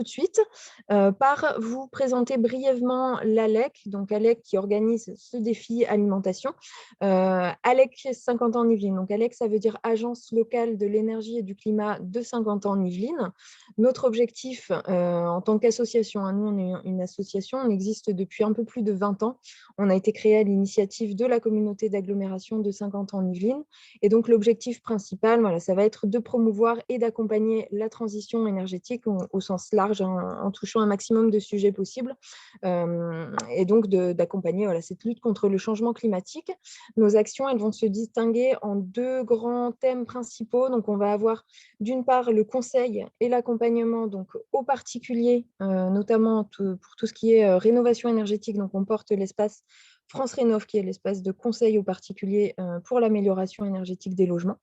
de suite par vous présenter brièvement l'ALEC, donc ALEC qui organise ce défi alimentation. ALEC Saint-Quentin-en-Yvelines, donc ALEC ça veut dire Agence locale de l'énergie et du climat de Saint-Quentin-en-Yvelines. Notre objectif en tant qu'association, nous on est une association, on existe depuis un peu plus de 20 ans, on a été créé à l'initiative de la communauté d'agglomération de Saint-Quentin-en-Yvelines et donc l'objectif principal, voilà, ça va être de promouvoir et d'accompagner la transition énergétique au sens large, en touchant un maximum de sujets possibles, et donc d'accompagner cette lutte contre le changement climatique. Nos actions, elles vont se distinguer en deux grands thèmes principaux. Donc, on va avoir d'une part le conseil et l'accompagnement aux particuliers, notamment pour tout ce qui est rénovation énergétique. Donc, on porte l'espace France Rénov, qui est l'espace de conseil aux particuliers pour l'amélioration énergétique des logements.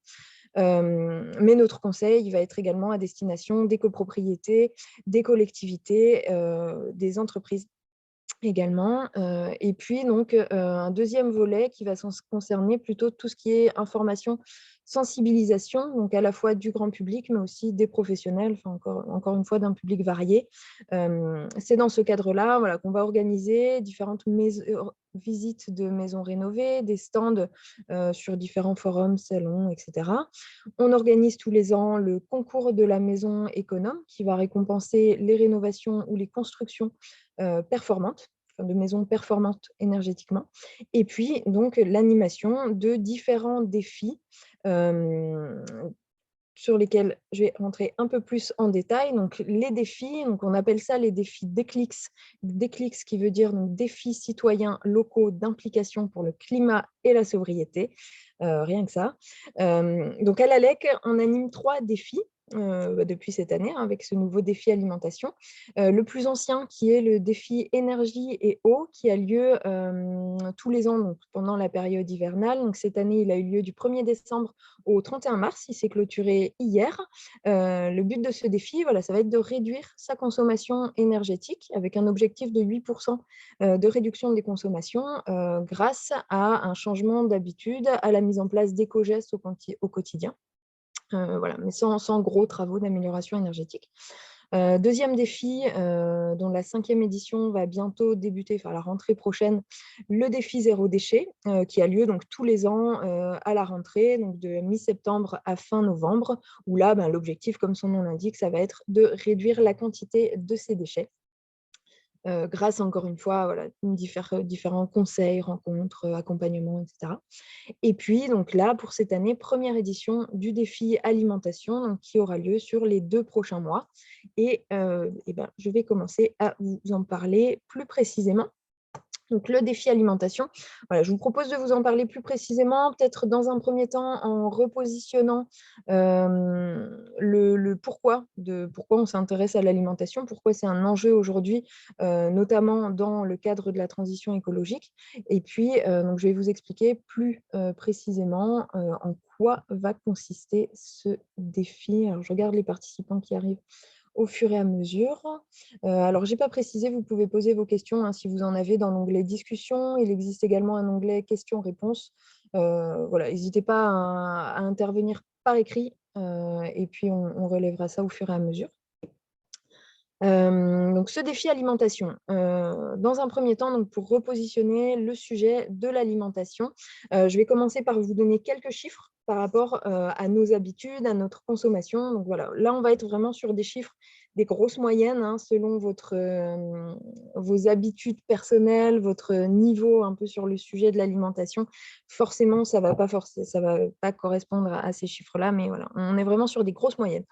Mais notre conseil il va être également à destination des copropriétés, des collectivités, des entreprises également. Et puis, donc, un deuxième volet qui va concerner plutôt tout ce qui est information, sensibilisation, donc à la fois du grand public, mais aussi des professionnels, enfin, encore une fois, d'un public varié. C'est dans ce cadre-là qu'on va organiser différentes visites de maisons rénovées, des stands sur différents forums, salons, etc. On organise tous les ans le concours de la maison économe qui va récompenser les rénovations ou les constructions performantes, de maisons performantes énergétiquement. Et puis, donc, l'animation de différents défis sur lesquels je vais rentrer un peu plus en détail. Donc, les défis, donc on appelle ça les défis DECLIX. DECLIX qui veut dire donc, défis citoyens locaux d'implication pour le climat et la sobriété. Rien que ça. Donc, à l'ALEC, on anime 3 défis depuis cette année avec ce nouveau défi alimentation. Le plus ancien qui est le défi énergie et eau qui a lieu tous les ans donc, pendant la période hivernale. Donc, cette année, il a eu lieu du 1er décembre au 31 mars. Il s'est clôturé hier. Le but de ce défi, ça va être de réduire sa consommation énergétique avec un objectif de 8% de réduction des consommations grâce à un changement d'habitude, à la mise en place d'éco-gestes au quotidien. Mais sans gros travaux d'amélioration énergétique. Deuxième défi, dont la 5e édition va bientôt débuter, enfin la rentrée prochaine, le défi zéro déchet, qui a lieu donc tous les ans à la rentrée, donc de mi-septembre à fin novembre, où là, l'objectif, comme son nom l'indique, ça va être de réduire la quantité de ces déchets. Grâce, encore une fois, différents conseils, rencontres, accompagnements, etc. Et puis, donc là, pour cette année, première édition du défi alimentation, donc, qui aura lieu sur les 2 prochains mois. Et je vais commencer à vous en parler plus précisément. Donc, le défi alimentation, je vous propose de vous en parler plus précisément, peut-être dans un premier temps en repositionnant le pourquoi on s'intéresse à l'alimentation, pourquoi c'est un enjeu aujourd'hui, notamment dans le cadre de la transition écologique. Et puis, donc, je vais vous expliquer plus précisément en quoi va consister ce défi. Alors, je regarde les participants qui arrivent au fur et à mesure. Alors, je n'ai pas précisé, vous pouvez poser vos questions si vous en avez dans l'onglet discussion. Il existe également un onglet questions-réponses. N'hésitez pas à intervenir par écrit et puis on relèvera ça au fur et à mesure. Donc, ce défi alimentation, dans un premier temps, donc, pour repositionner le sujet de l'alimentation, je vais commencer par vous donner quelques chiffres par rapport à nos habitudes, à notre consommation. Donc, là, on va être vraiment sur des chiffres, des grosses moyennes selon vos habitudes personnelles, votre niveau un peu sur le sujet de l'alimentation. Forcément, ça va pas correspondre à ces chiffres-là, mais on est vraiment sur des grosses moyennes.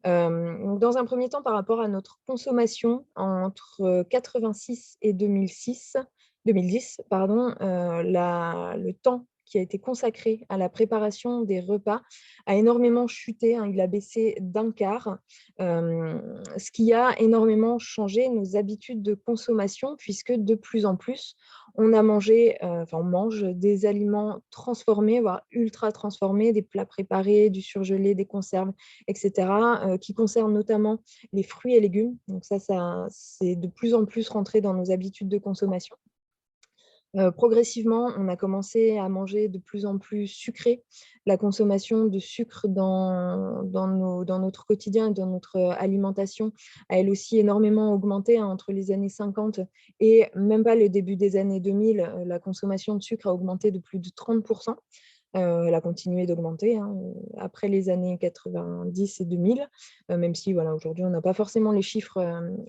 Dans un premier temps, par rapport à notre consommation entre 86 et 2010, le temps qui a été consacré à la préparation des repas a énormément chuté, il a baissé d'un quart, ce qui a énormément changé nos habitudes de consommation puisque de plus en plus, on mange des aliments transformés, voire ultra transformés, des plats préparés, du surgelé, des conserves, etc., qui concernent notamment les fruits et légumes. Donc ça c'est de plus en plus rentré dans nos habitudes de consommation. Progressivement, on a commencé à manger de plus en plus sucré. La consommation de sucre dans notre quotidien et dans notre alimentation a elle aussi énormément augmenté, hein, entre les années 50 et même pas le début des années 2000. La consommation de sucre a augmenté de plus de 30 %. Elle a continué d'augmenter, hein, après les années 90 et 2000, même si voilà, aujourd'hui, on n'a pas forcément les chiffres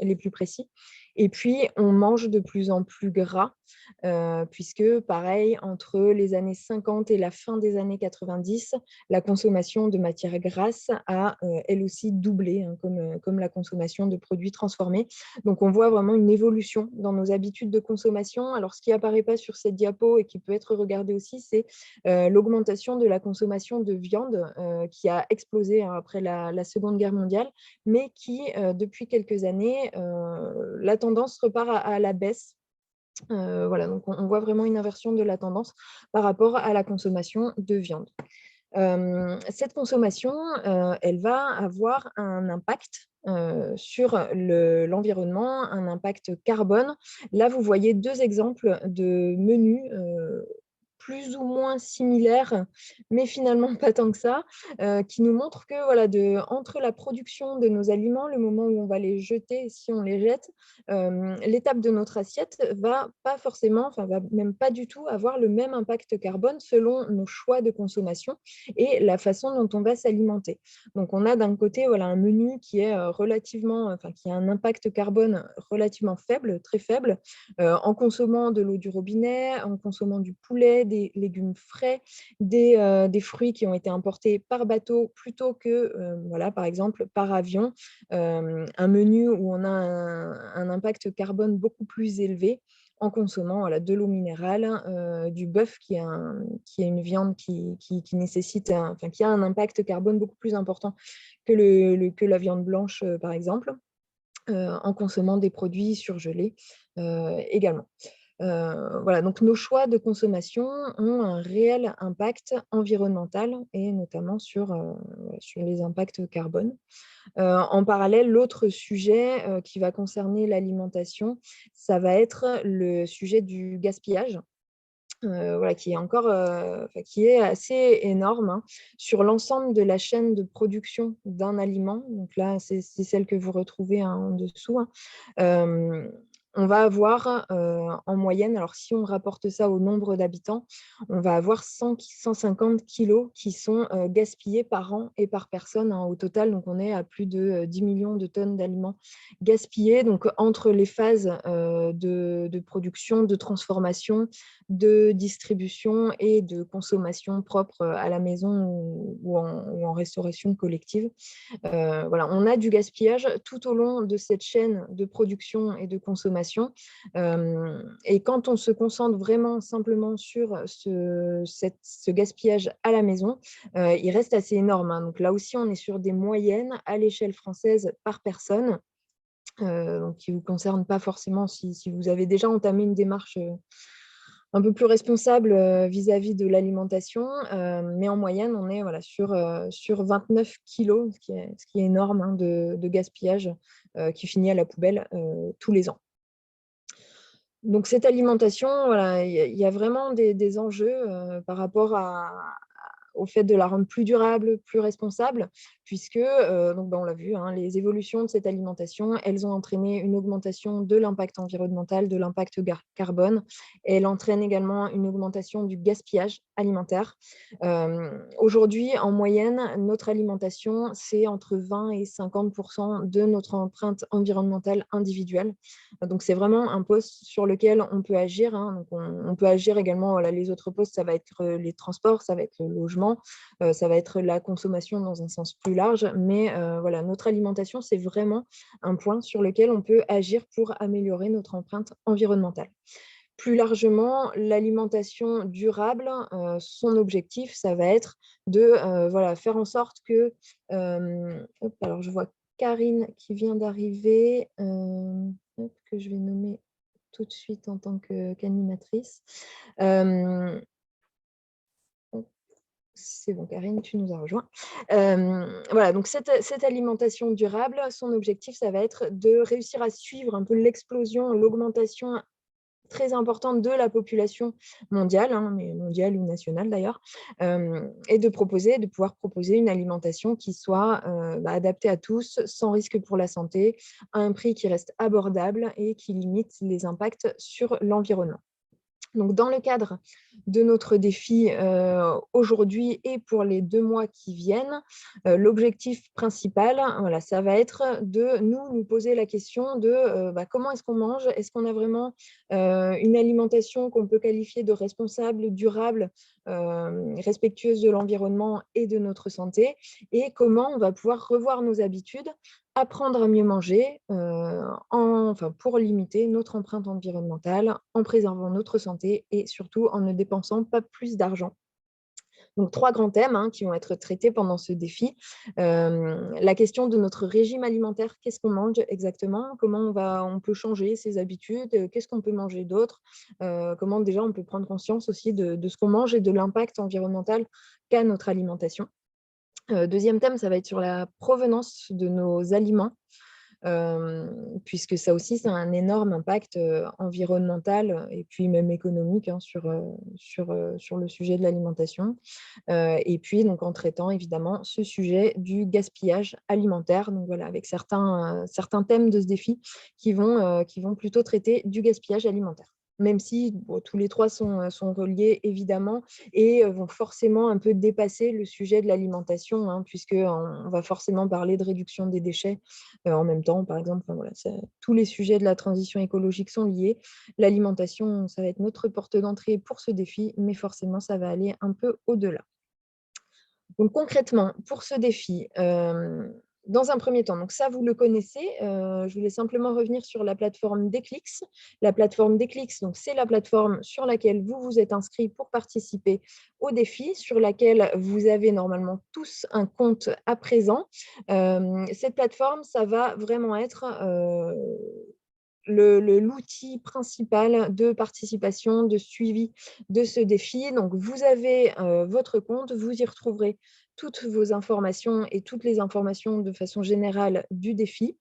les plus précis. Et puis, on mange de plus en plus gras, puisque pareil, entre les années 50 et la fin des années 90, la consommation de matières grasses a elle aussi doublé, hein, comme la consommation de produits transformés. Donc, on voit vraiment une évolution dans nos habitudes de consommation. Alors, ce qui apparaît pas sur cette diapo et qui peut être regardé aussi, c'est l'augmentation de la consommation de viande qui a explosé, hein, après la Seconde Guerre mondiale, mais qui, depuis quelques années, la tendance repart à la baisse. Voilà, donc on voit vraiment une inversion de la tendance par rapport à la consommation de viande. Cette consommation, elle va avoir un impact sur l'environnement, un impact carbone. Là, vous voyez 2 exemples de menus plus ou moins similaires, mais finalement pas tant que ça, qui nous montrent que voilà, entre la production de nos aliments, le moment où on va les jeter, si on les jette, l'étape de notre assiette va pas forcément, enfin va même pas du tout avoir le même impact carbone selon nos choix de consommation et la façon dont on va s'alimenter. Donc on a d'un côté voilà, un menu qui est relativement, enfin qui a un impact carbone relativement faible, très faible, en consommant de l'eau du robinet, en consommant du poulet, des légumes frais, des fruits qui ont été importés par bateau plutôt que, voilà, par exemple, par avion. Un menu où on a un impact carbone beaucoup plus élevé en consommant voilà, de l'eau minérale, du bœuf qui est une viande qui nécessite, enfin, qui a un impact carbone beaucoup plus important que la viande blanche, par exemple, en consommant des produits surgelés également. Voilà, donc nos choix de consommation ont un réel impact environnemental et notamment sur les impacts carbone. En parallèle, l'autre sujet qui va concerner l'alimentation, ça va être le sujet du gaspillage. Voilà, qui est encore, enfin, qui est assez énorme, hein, sur l'ensemble de la chaîne de production d'un aliment. Donc là, c'est celle que vous retrouvez, hein, en dessous, hein. On va avoir, en moyenne, alors si on rapporte ça au nombre d'habitants, on va avoir 150 kilos qui sont, gaspillés par an et par personne, hein, au total. Donc on est à plus de 10 millions de tonnes d'aliments gaspillés. Donc entre les phases, de production, de transformation, de distribution et de consommation propre à la maison ou en restauration collective. Voilà, on a du gaspillage tout au long de cette chaîne de production et de consommation. Et quand on se concentre vraiment simplement sur ce gaspillage à la maison, il reste assez énorme, hein. Donc là aussi, on est sur des moyennes à l'échelle française par personne, donc qui ne vous concernent pas forcément si vous avez déjà entamé une démarche un peu plus responsable vis-à-vis de l'alimentation. Mais en moyenne, on est voilà, sur 29 kilos, ce qui est énorme, hein, de gaspillage qui finit à la poubelle tous les ans. Donc cette alimentation, voilà, il y a vraiment des enjeux par rapport au fait de la rendre plus durable, plus responsable, puisque, donc, on l'a vu, hein, les évolutions de cette alimentation, elles ont entraîné une augmentation de l'impact environnemental, de l'impact carbone, et elles entraînent également une augmentation du gaspillage alimentaire. Aujourd'hui, en moyenne, notre alimentation, c'est entre 20 et 50% de notre empreinte environnementale individuelle. Donc, c'est vraiment un poste sur lequel on peut agir, hein. Donc, on peut agir également, voilà, les autres postes, ça va être les transports, ça va être le logement, ça va être la consommation dans un sens plus large. Mais voilà, notre alimentation, c'est vraiment un point sur lequel on peut agir pour améliorer notre empreinte environnementale. Plus largement, l'alimentation durable, son objectif, ça va être de voilà, faire en sorte que… alors je vois Karine qui vient d'arriver, que je vais nommer tout de suite en tant qu'animatrice. C'est bon, Karine, tu nous as rejoint. Voilà, donc cette alimentation durable, son objectif, ça va être de réussir à suivre un peu l'explosion, l'augmentation très importante de la population mondiale, hein, mais mondiale ou nationale d'ailleurs, et de pouvoir proposer une alimentation qui soit adaptée à tous, sans risque pour la santé, à un prix qui reste abordable et qui limite les impacts sur l'environnement. Donc, dans le cadre de notre défi aujourd'hui et pour les 2 mois qui viennent, l'objectif principal, voilà, ça va être de nous poser la question de comment est-ce qu'on mange? Est-ce qu'on a vraiment une alimentation qu'on peut qualifier de responsable, durable, respectueuse de l'environnement et de notre santé? Et comment on va pouvoir revoir nos habitudes, apprendre à mieux manger pour limiter notre empreinte environnementale, en préservant notre santé et surtout en ne dépensant pas plus d'argent. Donc, 3 grands thèmes qui vont être traités pendant ce défi. La question de notre régime alimentaire, qu'est-ce qu'on mange exactement? Comment on peut changer ses habitudes? Qu'est-ce qu'on peut manger d'autre? Comment déjà on peut prendre conscience aussi de ce qu'on mange et de l'impact environnemental qu'a notre alimentation. Deuxième thème, ça va être sur la provenance de nos aliments, puisque ça aussi, ça a un énorme impact environnemental et puis même économique sur le sujet de l'alimentation. Et puis, donc, en traitant évidemment ce sujet du gaspillage alimentaire. Donc voilà, avec certains thèmes de ce défi qui vont plutôt traiter du gaspillage alimentaire. Même si tous les 3 sont reliés évidemment et vont forcément un peu dépasser le sujet de l'alimentation, puisqu'on va forcément parler de réduction des déchets en même temps, par exemple. Enfin, voilà, tous les sujets de la transition écologique sont liés. L'alimentation, ça va être notre porte d'entrée pour ce défi, mais forcément, ça va aller un peu au-delà. Donc concrètement, pour ce défi, dans un premier temps, donc ça, vous le connaissez, je voulais simplement revenir sur la plateforme Declix. La plateforme Declix, donc c'est la plateforme sur laquelle vous vous êtes inscrits pour participer au défi, sur laquelle vous avez normalement tous un compte à présent. Cette plateforme, ça va vraiment être l'outil principal de participation, de suivi de ce défi. Donc, vous avez votre compte, vous y retrouverez toutes vos informations et toutes les informations de façon générale du défi.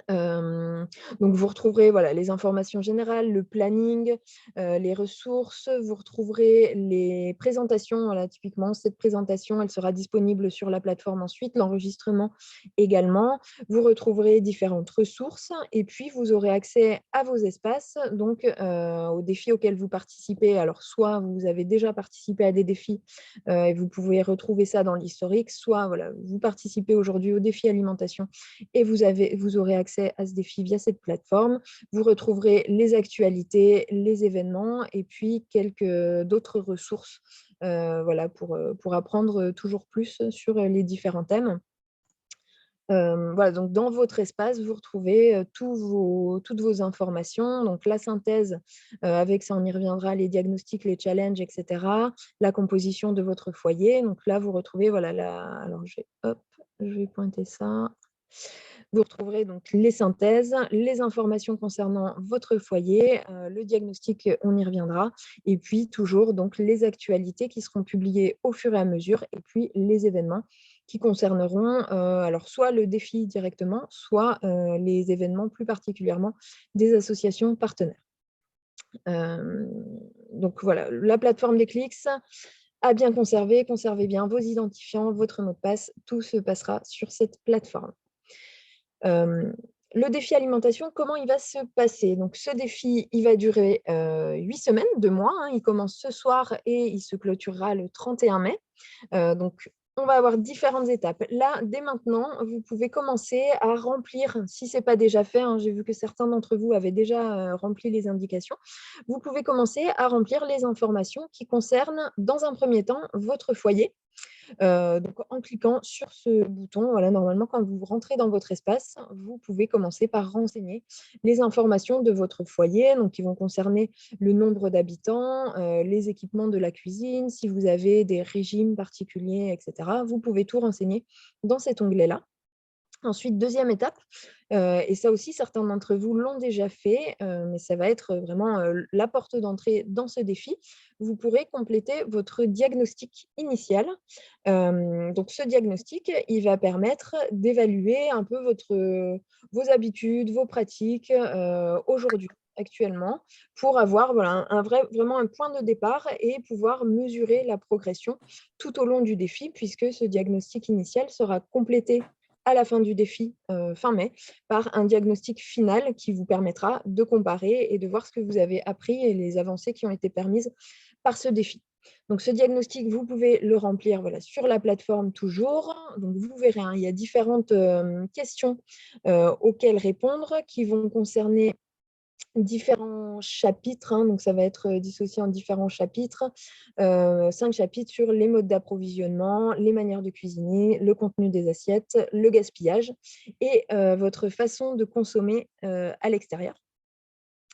Donc vous retrouverez les informations générales, le planning, les ressources, vous retrouverez les présentations. Voilà, typiquement, cette présentation, elle sera disponible sur la plateforme ensuite, l'enregistrement également. Vous retrouverez différentes ressources et puis vous aurez accès à vos espaces, donc aux défis auxquels vous participez. Alors, soit vous avez déjà participé à des défis et vous pouvez retrouver ça dans l'historique, soit vous participez aujourd'hui au défi alimentation et vous aurez accès à ce défi via cette plateforme. Vous retrouverez les actualités, les événements et puis quelques d'autres ressources pour apprendre toujours plus sur les différents thèmes. Donc dans votre espace, vous retrouvez toutes vos informations, donc la synthèse, avec ça on y reviendra, les diagnostics, les challenges, etc. La composition de votre foyer. Donc là, vous retrouvez, alors je vais pointer ça. Vous retrouverez donc les synthèses, les informations concernant votre foyer, le diagnostic, on y reviendra, et puis toujours donc les actualités qui seront publiées au fur et à mesure, et puis les événements qui concerneront alors soit le défi directement, soit les événements plus particulièrement des associations partenaires. Donc voilà, la plateforme Declix à bien conserver, conservez bien vos identifiants, votre mot de passe, tout se passera sur cette plateforme. Le défi alimentation, comment il va se passer? Donc ce défi, il va durer 8 semaines, 2 mois, il commence ce soir et il se clôturera le 31 mai. Donc on va avoir différentes étapes. Là, dès maintenant, vous pouvez commencer à remplir, si ce n'est pas déjà fait, j'ai vu que certains d'entre vous avaient déjà rempli les indications, vous pouvez commencer à remplir les informations qui concernent, dans un premier temps, votre foyer. Donc en cliquant sur ce bouton, normalement, quand vous rentrez dans votre espace, vous pouvez commencer par renseigner les informations de votre foyer, donc qui vont concerner le nombre d'habitants, les équipements de la cuisine, si vous avez des régimes particuliers, etc. Vous pouvez tout renseigner dans cet onglet-là. Ensuite, deuxième étape, et ça aussi certains d'entre vous l'ont déjà fait, mais ça va être vraiment la porte d'entrée dans ce défi. Vous pourrez compléter votre diagnostic initial. Donc ce diagnostic, il va permettre d'évaluer un peu vos habitudes, vos pratiques aujourd'hui. actuellement pour avoir voilà, vraiment un point de départ et pouvoir mesurer la progression tout au long du défi, puisque ce diagnostic initial sera complété à la fin du défi, fin mai, par un diagnostic final qui vous permettra de comparer et de voir ce que vous avez appris et les avancées qui ont été permises par ce défi. Donc, ce diagnostic, vous pouvez le remplir voilà, sur la plateforme toujours. Donc, vous verrez, il y a différentes questions auxquelles répondre qui vont concerner différents chapitres, donc ça va être dissocié en différents chapitres, 5 chapitres sur les modes d'approvisionnement, les manières de cuisiner, le contenu des assiettes, le gaspillage et votre façon de consommer à l'extérieur.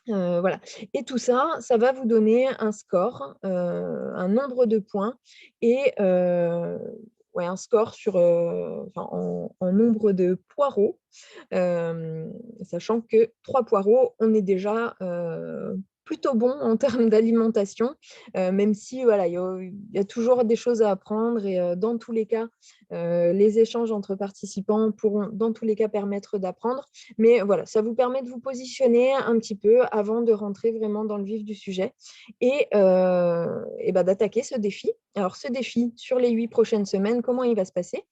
Voilà. Et tout ça, ça va vous donner un score, un nombre de points et ouais, un score sur, en nombre de poireaux, sachant que 3 poireaux, on est déjà plutôt bon en termes d'alimentation, même si voilà, il y a toujours des choses à apprendre et dans tous les cas, les échanges entre participants pourront dans tous les cas permettre d'apprendre. Mais voilà, ça vous permet de vous positionner un petit peu avant de rentrer vraiment dans le vif du sujet et d'attaquer ce défi. Alors ce défi, sur les 8 prochaines semaines, comment il va se passer?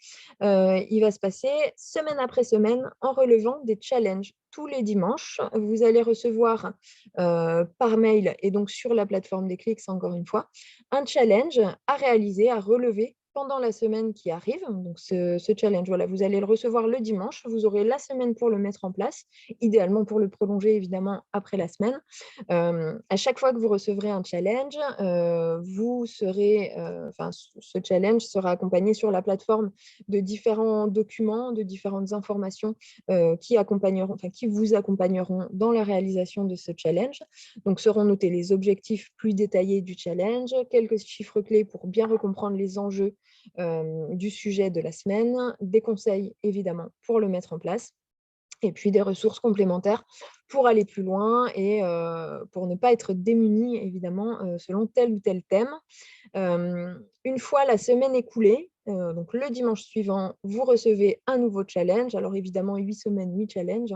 Il va se passer semaine après semaine en relevant des challenges tous les dimanches. Vous allez recevoir par mail et donc sur la plateforme Déclics, encore une fois, un challenge à réaliser, à relever pendant la semaine qui arrive. Donc, ce challenge, voilà, vous allez le recevoir le dimanche. Vous aurez la semaine pour le mettre en place, idéalement pour le prolonger, évidemment, après la semaine. À chaque fois que vous recevrez un challenge, vous serez, ce challenge sera accompagné sur la plateforme de différents documents, de différentes informations qui vous accompagneront dans la réalisation de ce challenge. Donc, seront notés les objectifs plus détaillés du challenge, quelques chiffres clés pour bien recomprendre les enjeux du sujet de la semaine, des conseils évidemment pour le mettre en place et puis des ressources complémentaires pour aller plus loin et pour ne pas être démunis évidemment selon tel ou tel thème. Une fois la semaine écoulée, donc le dimanche suivant, vous recevez un nouveau challenge. Alors évidemment, 8 semaines, 8 challenges.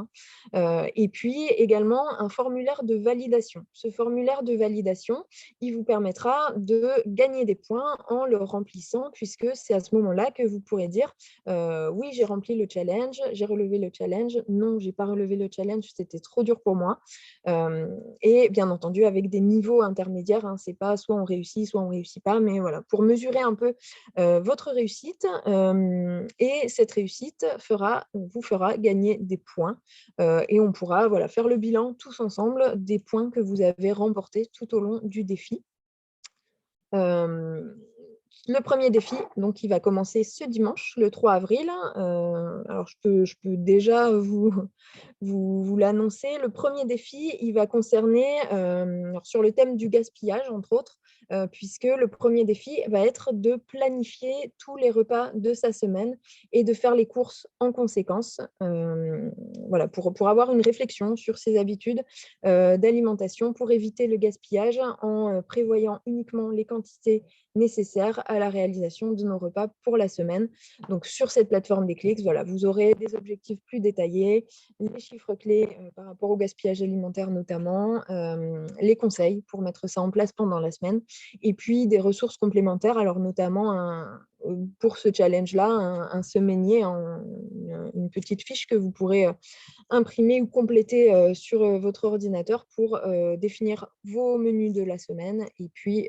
Et puis également un formulaire de validation. Ce formulaire de validation, il vous permettra de gagner des points en le remplissant, puisque c'est à ce moment-là que vous pourrez dire oui, j'ai rempli le challenge, j'ai relevé le challenge, non, j'ai pas relevé le challenge, c'était trop dur pour moi. Et bien entendu, avec des niveaux intermédiaires, hein, c'est pas soit on réussit pas, mais voilà, pour mesurer un peu votre réussite. Et cette réussite vous fera gagner des points et on pourra voilà, faire le bilan tous ensemble des points que vous avez remportés tout au long du défi. Le premier défi, donc, il va commencer ce dimanche, le 3 avril. Alors, je peux déjà vous l'annoncer. Le premier défi, il va concerner, sur le thème du gaspillage, entre autres, puisque le premier défi va être de planifier tous les repas de sa semaine et de faire les courses en conséquence. Voilà, pour avoir une réflexion sur ses habitudes d'alimentation, pour éviter le gaspillage en prévoyant uniquement les quantités nécessaires à la réalisation de nos repas pour la semaine. Donc, sur cette plateforme Déclics, voilà, vous aurez des objectifs plus détaillés, les chiffres clés par rapport au gaspillage alimentaire notamment, les conseils pour mettre ça en place pendant la semaine, et puis des ressources complémentaires, alors notamment pour ce challenge-là, un semainier, une petite fiche que vous pourrez imprimer ou compléter sur votre ordinateur pour définir vos menus de la semaine et puis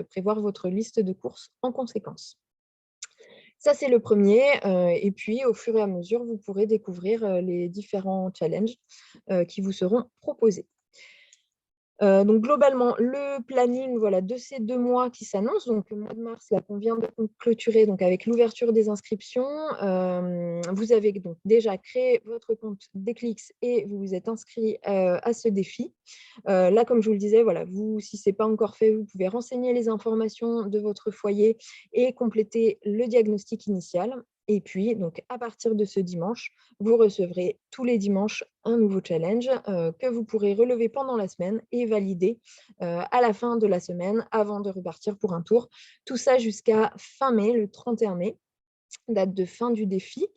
prévoir votre liste de courses en conséquence. Ça, c'est le premier. Et puis, au fur et à mesure, vous pourrez découvrir les différents challenges qui vous seront proposés. Donc globalement, le planning voilà, de ces 2 mois qui s'annoncent, donc le mois de mars là, qu'on vient de clôturer donc avec l'ouverture des inscriptions, vous avez donc déjà créé votre compte Déclics et vous vous êtes inscrit à ce défi. Là, comme je vous le disais, voilà, si ce n'est pas encore fait, vous pouvez renseigner les informations de votre foyer et compléter le diagnostic initial. Et puis, donc, à partir de ce dimanche, vous recevrez tous les dimanches un nouveau challenge que vous pourrez relever pendant la semaine et valider à la fin de la semaine avant de repartir pour un tour. Tout ça jusqu'à fin mai, le 31 mai, date de fin du défi.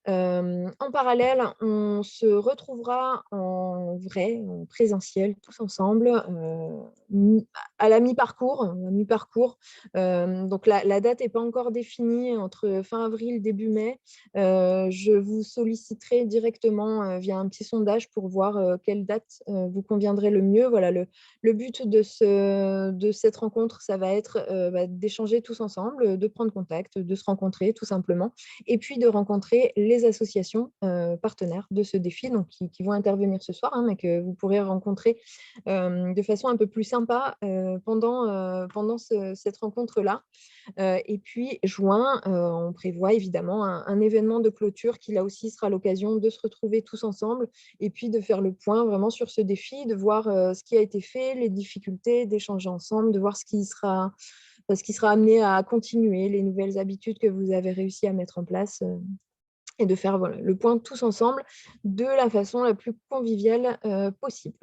En parallèle, on se retrouvera en vrai, en présentiel, tous ensemble, à la mi-parcours. Donc la date n'est pas encore définie, entre fin avril, début mai. Je vous solliciterai directement via un petit sondage pour voir quelle date vous conviendrait le mieux. Voilà, le but de cette rencontre, ça va être d'échanger tous ensemble, de prendre contact, de se rencontrer tout simplement, et puis de rencontrer les associations partenaires de ce défi, donc qui vont intervenir ce soir, hein, mais que vous pourrez rencontrer de façon un peu plus sympa pendant cette rencontre-là. Et puis, juin, on prévoit évidemment un événement de clôture qui, là aussi, sera l'occasion de se retrouver tous ensemble et puis de faire le point vraiment sur ce défi, de voir ce qui a été fait, les difficultés, d'échanger ensemble, de voir ce qui sera amené à continuer, les nouvelles habitudes que vous avez réussi à mettre en place et de faire voilà, le point tous ensemble de la façon la plus conviviale possible.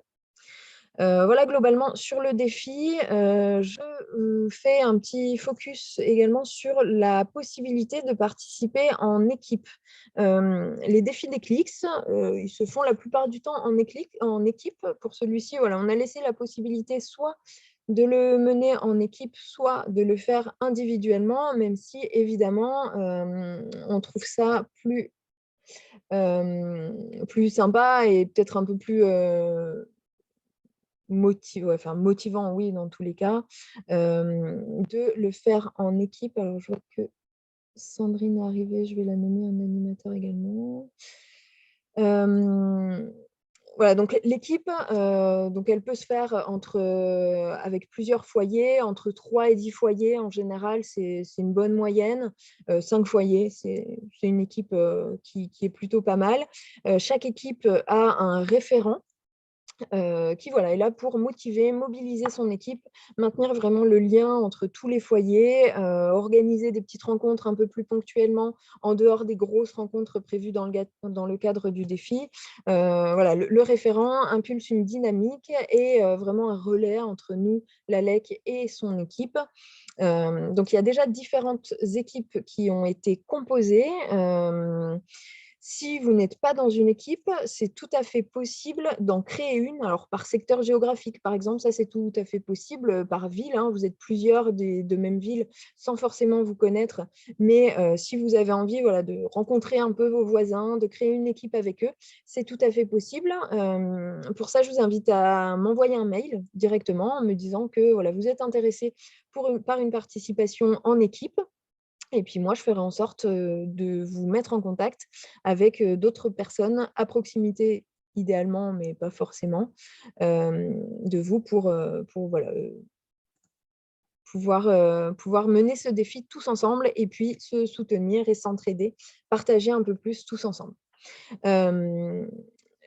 Voilà, globalement, sur le défi, je fais un petit focus également sur la possibilité de participer en équipe. Les défis d'Eclix, ils se font la plupart du temps en équipe. Pour celui-ci, voilà, on a laissé la possibilité soit de le mener en équipe, soit de le faire individuellement, même si, évidemment, on trouve ça plus sympa et peut-être un peu plus motivant, oui, dans tous les cas, de le faire en équipe. Alors, je vois que Sandrine est arrivée, je vais la nommer en animateur également. Voilà, donc l'équipe, donc elle peut se faire avec plusieurs foyers, entre 3 et 10 foyers en général, c'est une bonne moyenne. 5 foyers, c'est une équipe qui est plutôt pas mal. Chaque équipe a un référent qui voilà, est là pour mobiliser son équipe, maintenir vraiment le lien entre tous les foyers, organiser des petites rencontres un peu plus ponctuellement en dehors des grosses rencontres prévues dans le cadre du défi. Voilà, le référent impulse une dynamique et vraiment un relais entre nous, l'ALEC et son équipe. Donc, il y a déjà différentes équipes qui ont été composées. Si vous n'êtes pas dans une équipe, c'est tout à fait possible d'en créer une. Alors, par secteur géographique, par exemple, ça, c'est tout à fait possible. Par ville, hein, vous êtes plusieurs de même ville sans forcément vous connaître. Mais si vous avez envie voilà, de rencontrer un peu vos voisins, de créer une équipe avec eux, c'est tout à fait possible. Pour ça, je vous invite à m'envoyer un mail directement en me disant que voilà, vous êtes intéressé par une participation en équipe. Et puis moi, je ferai en sorte de vous mettre en contact avec d'autres personnes à proximité, idéalement, mais pas forcément, de vous pour voilà, pouvoir mener ce défi tous ensemble et puis se soutenir et s'entraider, partager un peu plus tous ensemble.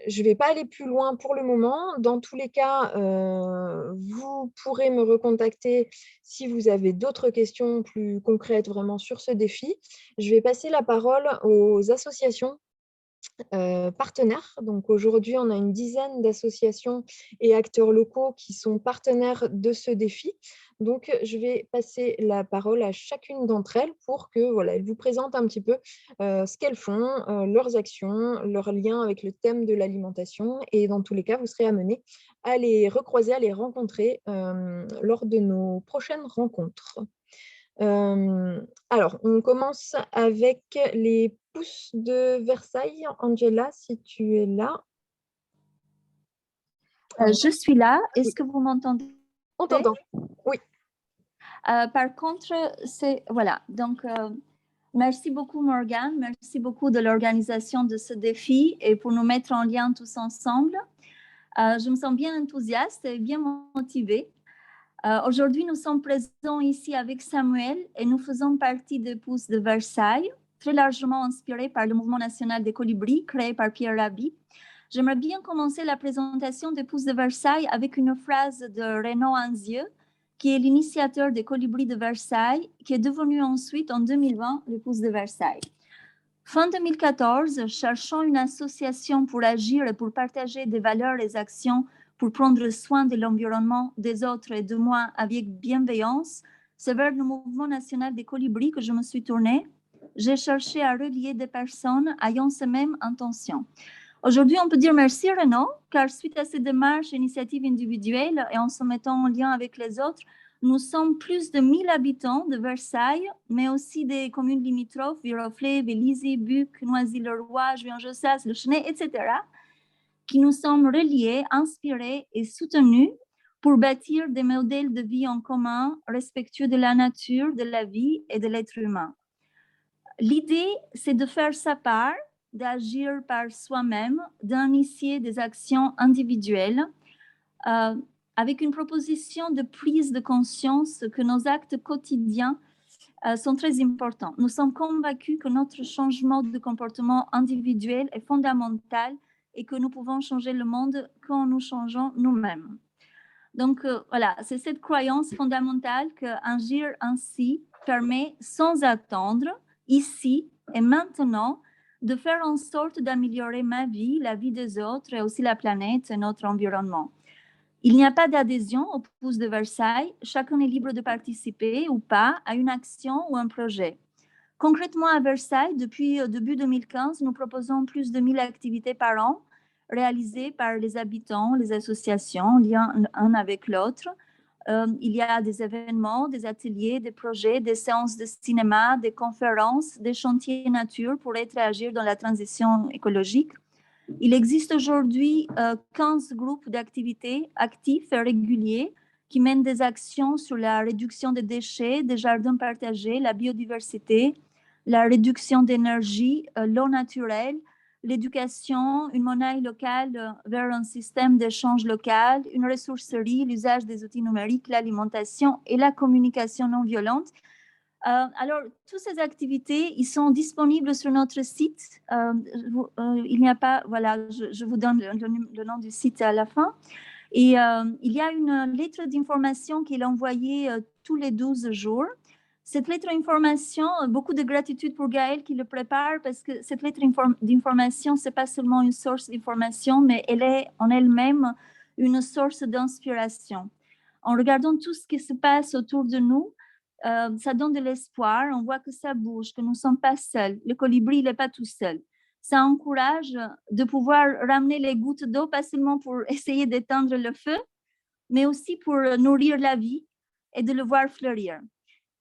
Je ne vais pas aller plus loin pour le moment. Dans tous les cas, vous pourrez me recontacter si vous avez d'autres questions plus concrètes vraiment sur ce défi. Je vais passer la parole aux associations partenaires. Donc aujourd'hui, on a une dizaine d'associations et acteurs locaux qui sont partenaires de ce défi. Donc, je vais passer la parole à chacune d'entre elles pour que voilà, elles vous présentent un petit peu ce qu'elles font, leurs actions, leurs liens avec le thème de l'alimentation. Et dans tous les cas, vous serez amenés à les recroiser, à les rencontrer lors de nos prochaines rencontres. Alors, on commence avec les Pousses de Versailles. Angela, si tu es là. Je suis là. Est-ce Oui. que vous m'entendez? On t'entend, oui. Par contre, voilà. Donc, merci beaucoup, Morgane. Merci beaucoup de l'organisation de ce défi et pour nous mettre en lien tous ensemble. Je me sens bien enthousiaste et bien motivée. Aujourd'hui, nous sommes présents ici avec Samuel et nous faisons partie des Pousses de Versailles, très largement inspirés par le mouvement national des colibris créé par Pierre Rabhi. J'aimerais bien commencer la présentation des Pousses de Versailles avec une phrase de Renaud Anzieux, qui est l'initiateur des colibris de Versailles, qui est devenu ensuite en 2020 les Pousses de Versailles. Fin 2014, cherchant une association pour agir et pour partager des valeurs et des actions pour prendre soin de l'environnement, des autres et de moi avec bienveillance, c'est vers le mouvement national des colibris que je me suis tournée. J'ai cherché à relier des personnes ayant ces mêmes intentions. Aujourd'hui, on peut dire merci Renaud, car suite à cette démarche, initiative individuelle et en se mettant en lien avec les autres, nous sommes plus de 1000 habitants de Versailles, mais aussi des communes limitrophes, Viroflay, Vélizy, Buc, Noisy-le-Roi, Juin-Jossas, Le Chesnay, etc., qui nous sommes reliés, inspirés et soutenus pour bâtir des modèles de vie en commun respectueux de la nature, de la vie et de l'être humain. L'idée, c'est de faire sa part, d'agir par soi-même, d'initier des actions individuelles avec une proposition de prise de conscience que nos actes quotidiens sont très importants. Nous sommes convaincus que notre changement de comportement individuel est fondamental et que nous pouvons changer le monde quand nous changeons nous-mêmes. Donc voilà, c'est cette croyance fondamentale qu'agir ainsi permet sans attendre, ici et maintenant, de faire en sorte d'améliorer ma vie, la vie des autres et aussi la planète et notre environnement. Il n'y a pas d'adhésion au pouce de Versailles. Chacun est libre de participer ou pas à une action ou un projet. Concrètement, à Versailles, depuis début 2015, nous proposons plus de 1000 activités par an réalisées par les habitants, les associations, en lien un avec l'autre. Il y a des événements, des ateliers, des projets, des séances de cinéma, des conférences, des chantiers nature pour être et agir dans la transition écologique. Il existe aujourd'hui 15 groupes d'activités actifs et réguliers qui mènent des actions sur la réduction des déchets, des jardins partagés, la biodiversité, la réduction d'énergie, l'eau naturelle, l'éducation, une monnaie locale vers un système d'échange local, une ressourcerie, l'usage des outils numériques, l'alimentation et la communication non violente. Alors, toutes ces activités, ils sont disponibles sur notre site. Il n'y a pas, voilà, je vous donne le nom du site à la fin. Et il y a une lettre d'information qui est envoyée tous les 12 jours. Cette lettre d'information, beaucoup de gratitude pour Gaëlle qui le prépare parce que cette lettre d'information, ce n'est pas seulement une source d'information, mais elle est en elle-même une source d'inspiration. En regardant tout ce qui se passe autour de nous, ça donne de l'espoir, on voit que ça bouge, que nous ne sommes pas seuls. Le colibri, il n'est pas tout seul. Ça encourage de pouvoir ramener les gouttes d'eau, pas seulement pour essayer d'éteindre le feu, mais aussi pour nourrir la vie et de le voir fleurir.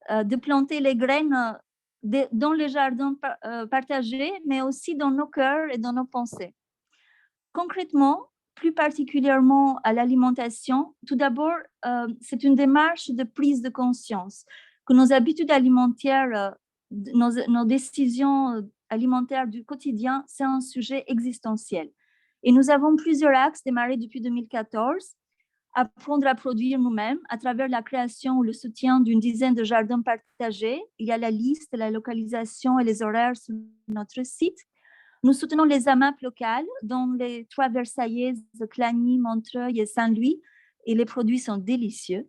De planter les graines dans les jardins partagés, mais aussi dans nos cœurs et dans nos pensées. Concrètement, plus particulièrement à l'alimentation, tout d'abord, c'est une démarche de prise de conscience que nos habitudes alimentaires, nos décisions alimentaires du quotidien, c'est un sujet existentiel. Et nous avons plusieurs axes démarrés depuis 2014. Apprendre à produire nous-mêmes à travers la création ou le soutien d'une dizaine de jardins partagés. Il y a la liste, la localisation et les horaires sur notre site. Nous soutenons les AMAP locales, dont les 3 Versaillaises, Clagny, Montreuil et Saint-Louis, et les produits sont délicieux.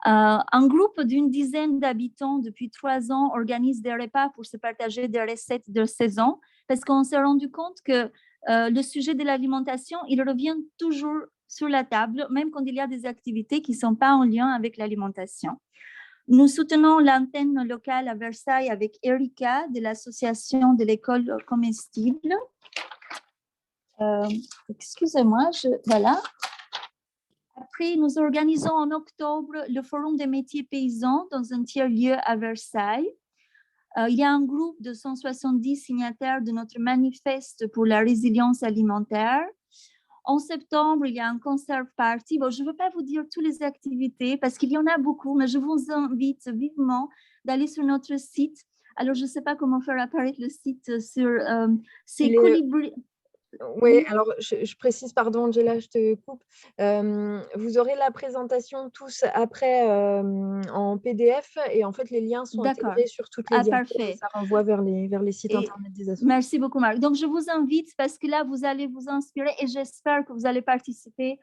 Un groupe d'une dizaine d'habitants depuis 3 ans organise des repas pour se partager des recettes de saison, parce qu'on s'est rendu compte que le sujet de l'alimentation, il revient toujours sur la table, même quand il y a des activités qui ne sont pas en lien avec l'alimentation. Nous soutenons l'antenne locale à Versailles avec Erika de l'association de l'école comestible. Excusez-moi, voilà. Après, nous organisons en octobre le Forum des métiers paysans dans un tiers-lieu à Versailles. Il y a un groupe de 170 signataires de notre manifeste pour la résilience alimentaire. En septembre, il y a un concert party. Bon, je ne veux pas vous dire toutes les activités parce qu'il y en a beaucoup, mais je vous invite vivement d'aller sur notre site. Alors, je ne sais pas comment faire apparaître le site sur ces colibris. Oui, alors je précise, pardon Angela, je te coupe. Vous aurez la présentation tous après en PDF et en fait les liens sont intégrés sur toutes les diapos. Parfait. Ça renvoie vers les sites internet des associations. Merci beaucoup Marc. Donc je vous invite parce que là vous allez vous inspirer et j'espère que vous allez participer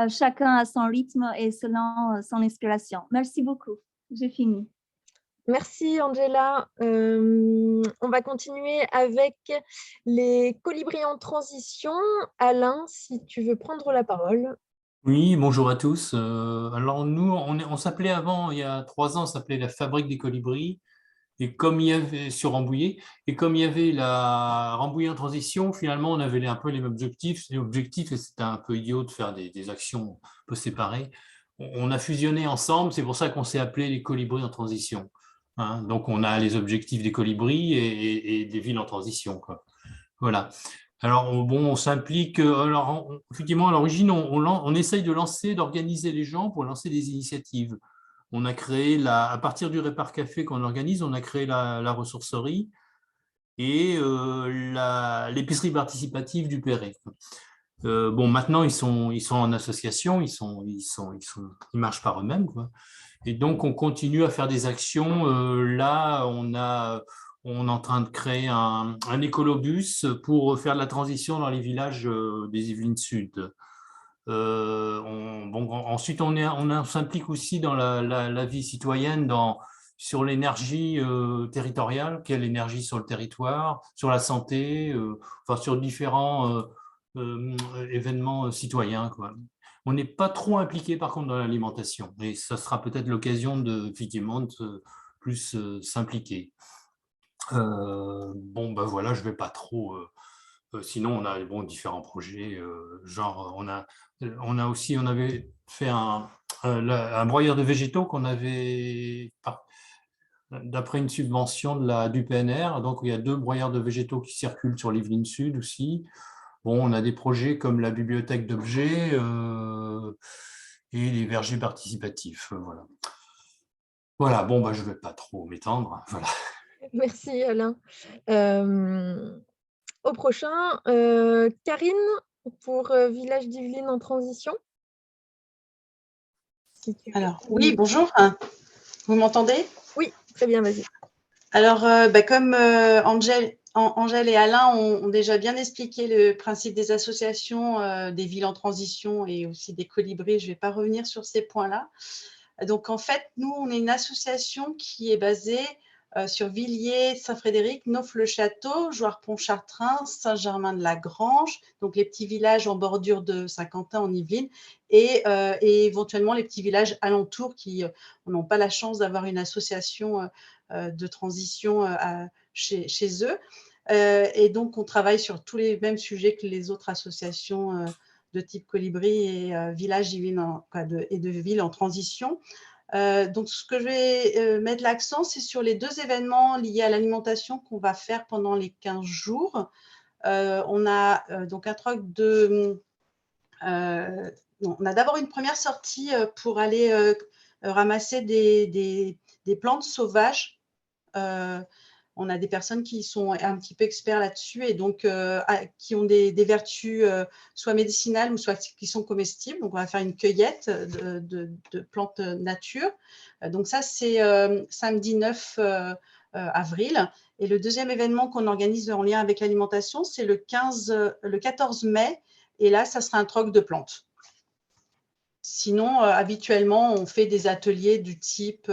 chacun à son rythme et selon son inspiration. Merci beaucoup. J'ai fini. Merci Angela. On va continuer avec les colibris en transition. Alain, si tu veux prendre la parole. Oui, bonjour à tous. Alors nous, on s'appelait avant, il y a 3 ans, on s'appelait la Fabrique des Colibris. Et comme il y avait sur Rambouillet, et comme il y avait la Rambouillet en transition, finalement, on avait un peu les mêmes objectifs, et c'était un peu idiot de faire des actions un peu séparées. On a fusionné ensemble, c'est pour ça qu'on s'est appelé les colibris en transition. Hein. Donc, on a les objectifs des colibris et des villes en transition, quoi. Voilà. Alors, bon, on s'implique. Alors, effectivement, à l'origine, on essaye d'organiser les gens pour lancer des initiatives. On a créé, à partir du Répar Café qu'on organise, on a créé la ressourcerie et l'épicerie participative du Perret. Bon, maintenant, ils sont en association, ils marchent par eux-mêmes, quoi. Et donc, on continue à faire des actions. Là, on est en train de créer un écolobus pour faire de la transition dans les villages des Yvelines Sud. Ensuite, on s'implique aussi dans la vie citoyenne, sur l'énergie territoriale, quelle énergie sur le territoire, sur la santé, enfin sur différents événements citoyens, quoi. On n'est pas trop impliqué par contre dans l'alimentation, et ça sera peut-être l'occasion effectivement de plus s'impliquer. Bon, ben voilà, je vais pas trop. Sinon, on a différents projets, genre on avait fait un broyeur de végétaux qu'on avait d'après une subvention du PNR. Donc, il y a 2 broyeurs de végétaux qui circulent sur l'Yvelines Sud aussi. Bon, on a des projets comme la bibliothèque d'objets et les vergers participatifs. Voilà. Voilà, bon, bah, je ne vais pas trop m'étendre. Voilà. Merci Alain. Au prochain, Karine pour Village d'Yvelines en transition. Alors, oui, bonjour. Vous m'entendez? Oui, très bien, vas-y. Alors, comme Angèle et Alain ont déjà bien expliqué le principe des associations, des villes en transition et aussi des colibris, je ne vais pas revenir sur ces points-là. Donc, en fait, nous, on est une association qui est basée sur Villiers, Saint-Frédéric, Nauf-le-Château, Joire-Pontchartrain, Saint-Germain-de-la-Grange, donc les petits villages en bordure de Saint-Quentin en Yvelines, et éventuellement les petits villages alentours qui n'ont pas la chance d'avoir une association de transition chez eux. Et donc, on travaille sur tous les mêmes sujets que les autres associations de type Colibri et villages et de villes en transition. Donc, ce que je vais mettre l'accent, c'est sur les 2 événements liés à l'alimentation qu'on va faire pendant les 15 jours. On a donc un troc de… on a d'abord une première sortie pour aller ramasser des plantes sauvages. On a des personnes qui sont un petit peu experts là-dessus et donc qui ont des vertus soit médicinales ou soit qui sont comestibles. Donc, on va faire une cueillette de plantes nature. Donc, ça, c'est samedi 9 avril. Et le deuxième événement qu'on organise en lien avec l'alimentation, c'est le 14 mai. Et là, ça sera un troc de plantes. Sinon, habituellement, on fait des ateliers du type,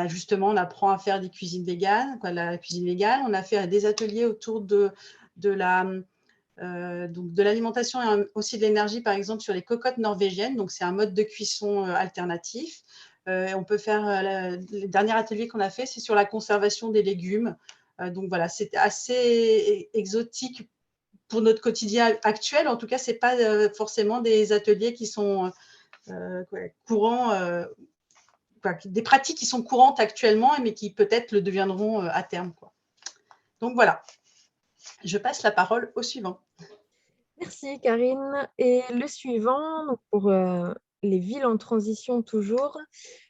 justement, on apprend à faire des cuisines véganes, la cuisine végane. On a fait des ateliers autour de l'alimentation et aussi de l'énergie, par exemple, sur les cocottes norvégiennes. Donc, c'est un mode de cuisson alternatif. On peut faire, le dernier atelier qu'on a fait, c'est sur la conservation des légumes. Donc, voilà, c'est assez exotique pour notre quotidien actuel. En tout cas, ce n'est pas forcément des ateliers qui sont… courants, des pratiques qui sont courantes actuellement, mais qui peut-être le deviendront à terme, quoi. Donc voilà, je passe la parole au suivant. Merci Karine. Et le suivant, donc pour les villes en transition toujours,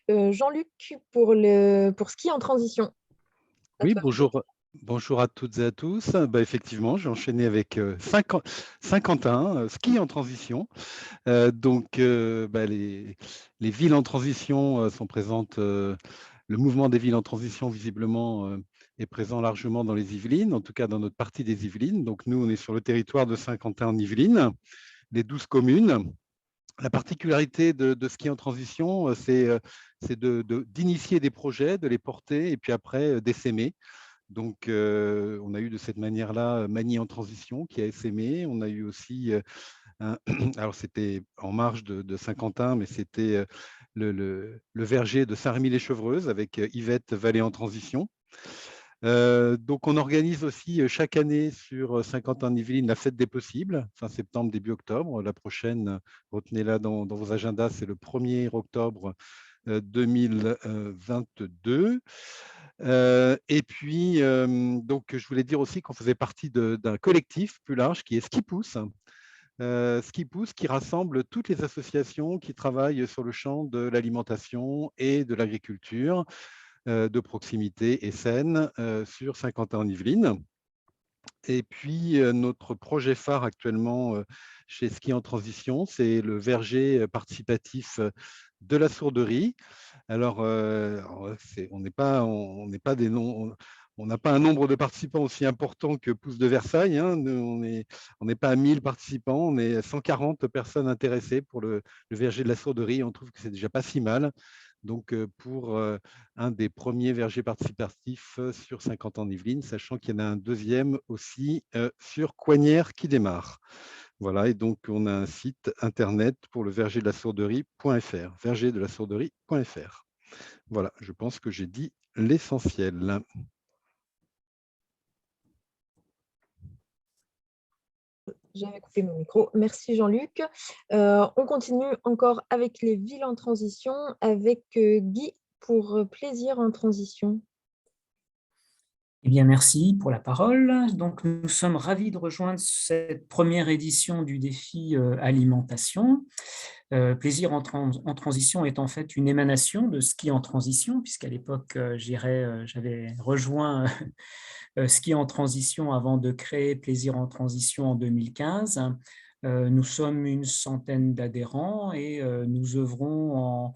Jean-Luc pour ski en transition. Oui, bonjour à toutes et à tous. Effectivement, j'ai enchaîné avec Saint-Quentin, ski en transition. Les villes en transition sont présentes. Le mouvement des villes en transition, visiblement, est présent largement dans les Yvelines, en tout cas dans notre partie des Yvelines. Donc, nous, on est sur le territoire de Saint-Quentin en Yvelines, les 12 communes. La particularité de ski en transition, c'est d'initier des projets, de les porter et puis après d'essaimer. Donc, on a eu de cette manière-là Manie en transition qui a essaimé. On a eu aussi, alors c'était en marge de Saint-Quentin, mais c'était le verger de Saint-Rémy-les-Chevreuses avec Yvette Vallée en transition. Donc, on organise aussi chaque année sur Saint-Quentin-en-Yvelines la fête des possibles, fin septembre, début octobre. La prochaine, retenez-la dans vos agendas, c'est le 1er octobre 2022. Et puis, donc, je voulais dire aussi qu'on faisait partie d'un collectif plus large qui est Ski Pousse. Ski Pousse qui rassemble toutes les associations qui travaillent sur le champ de l'alimentation et de l'agriculture de proximité et saine sur Saint-Quentin-en-Yvelines. Et puis, notre projet phare actuellement chez Ski en Transition, c'est le verger participatif de la Sourderie. Alors, on n'est pas des noms... On n'a pas un nombre de participants aussi important que Pousse de Versailles. Hein. On n'est pas à 1000 participants, on est à 140 personnes intéressées pour le verger de la Sourderie. On trouve que c'est déjà pas si mal. Donc, pour un des premiers vergers participatifs sur Saint-Quentin-en-Yvelines, sachant qu'il y en a un deuxième aussi sur Coignières qui démarre. Voilà, et donc on a un site internet pour le vergerdelasourderie.fr, vergerdelasourderie.fr. Voilà, je pense que j'ai dit l'essentiel. J'avais coupé mon micro. Merci Jean-Luc. On continue encore avec les villes en transition avec Guy pour Plaisir en transition. Eh bien, merci pour la parole. Donc, nous sommes ravis de rejoindre cette première édition du défi alimentation. Plaisir en transition est en fait une émanation de Ski en transition, puisqu'à l'époque, j'avais rejoint Ski en transition avant de créer Plaisir en transition en 2015. Nous sommes une centaine d'adhérents et nous œuvrons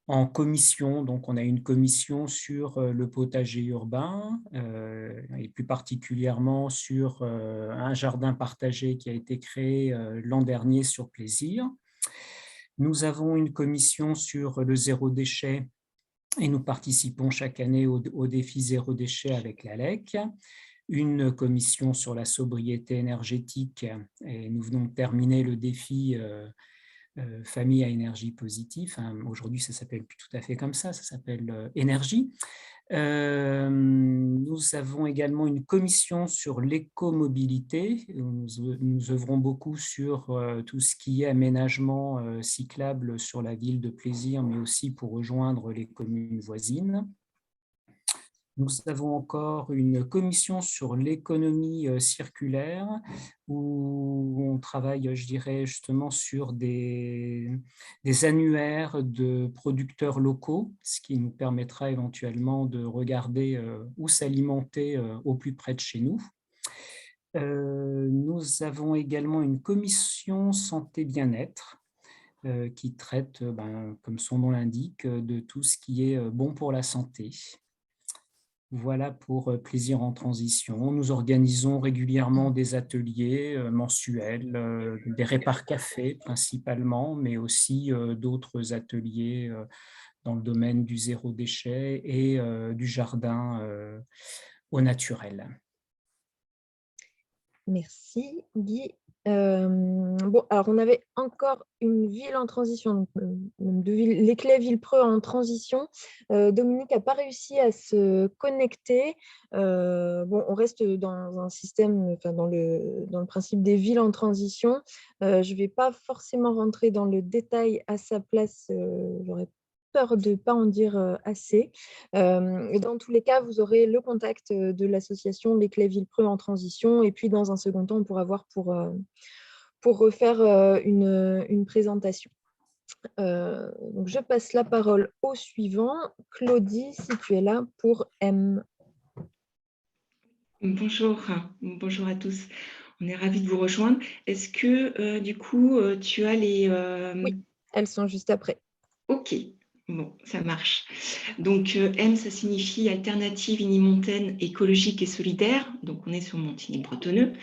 en commission. Donc, on a une commission sur le potager urbain et plus particulièrement sur un jardin partagé qui a été créé l'an dernier sur Plaisir. Nous avons une commission sur le zéro déchet et nous participons chaque année au défi zéro déchet avec l'ALEC. Une commission sur la sobriété énergétique et nous venons de terminer le défi famille à énergie positive. Enfin, aujourd'hui, ça ne s'appelle plus tout à fait comme ça s'appelle énergie. Nous avons également une commission sur l'écomobilité. Nous œuvrons beaucoup sur tout ce qui est aménagement cyclable sur la ville de Plaisir, mais aussi pour rejoindre les communes voisines. Nous avons encore une commission sur l'économie circulaire où on travaille, je dirais, justement sur des annuaires de producteurs locaux, ce qui nous permettra éventuellement de regarder où s'alimenter au plus près de chez nous. Nous avons également une commission santé-bien-être qui traite, comme son nom l'indique, de tout ce qui est bon pour la santé. Voilà pour Plaisir en transition. Nous organisons régulièrement des ateliers mensuels, des répars café principalement, mais aussi d'autres ateliers dans le domaine du zéro déchet et du jardin au naturel. Merci Guy. Bon, alors on avait encore une ville en transition, l'Éclay Villepreux en transition. Dominique n'a pas réussi à se connecter. Bon, on reste dans un système, enfin dans le principe des villes en transition. Je ne vais pas forcément rentrer dans le détail à sa place. J'aurais peur de ne pas en dire assez. Dans tous les cas, vous aurez le contact de l'association l'Éclay Villepreux en transition et puis dans un second temps, on pourra voir pour refaire une présentation. Donc je passe la parole au suivant. Claudie, si tu es là pour M. Bonjour à tous. On est ravis de vous rejoindre. Est-ce que du coup, tu as les... Oui, elles sont juste après. Ok. Bon, ça marche. Donc, M, ça signifie Alternative Unimontaine écologique et solidaire. Donc, on est sur Montigny-Bretonneux.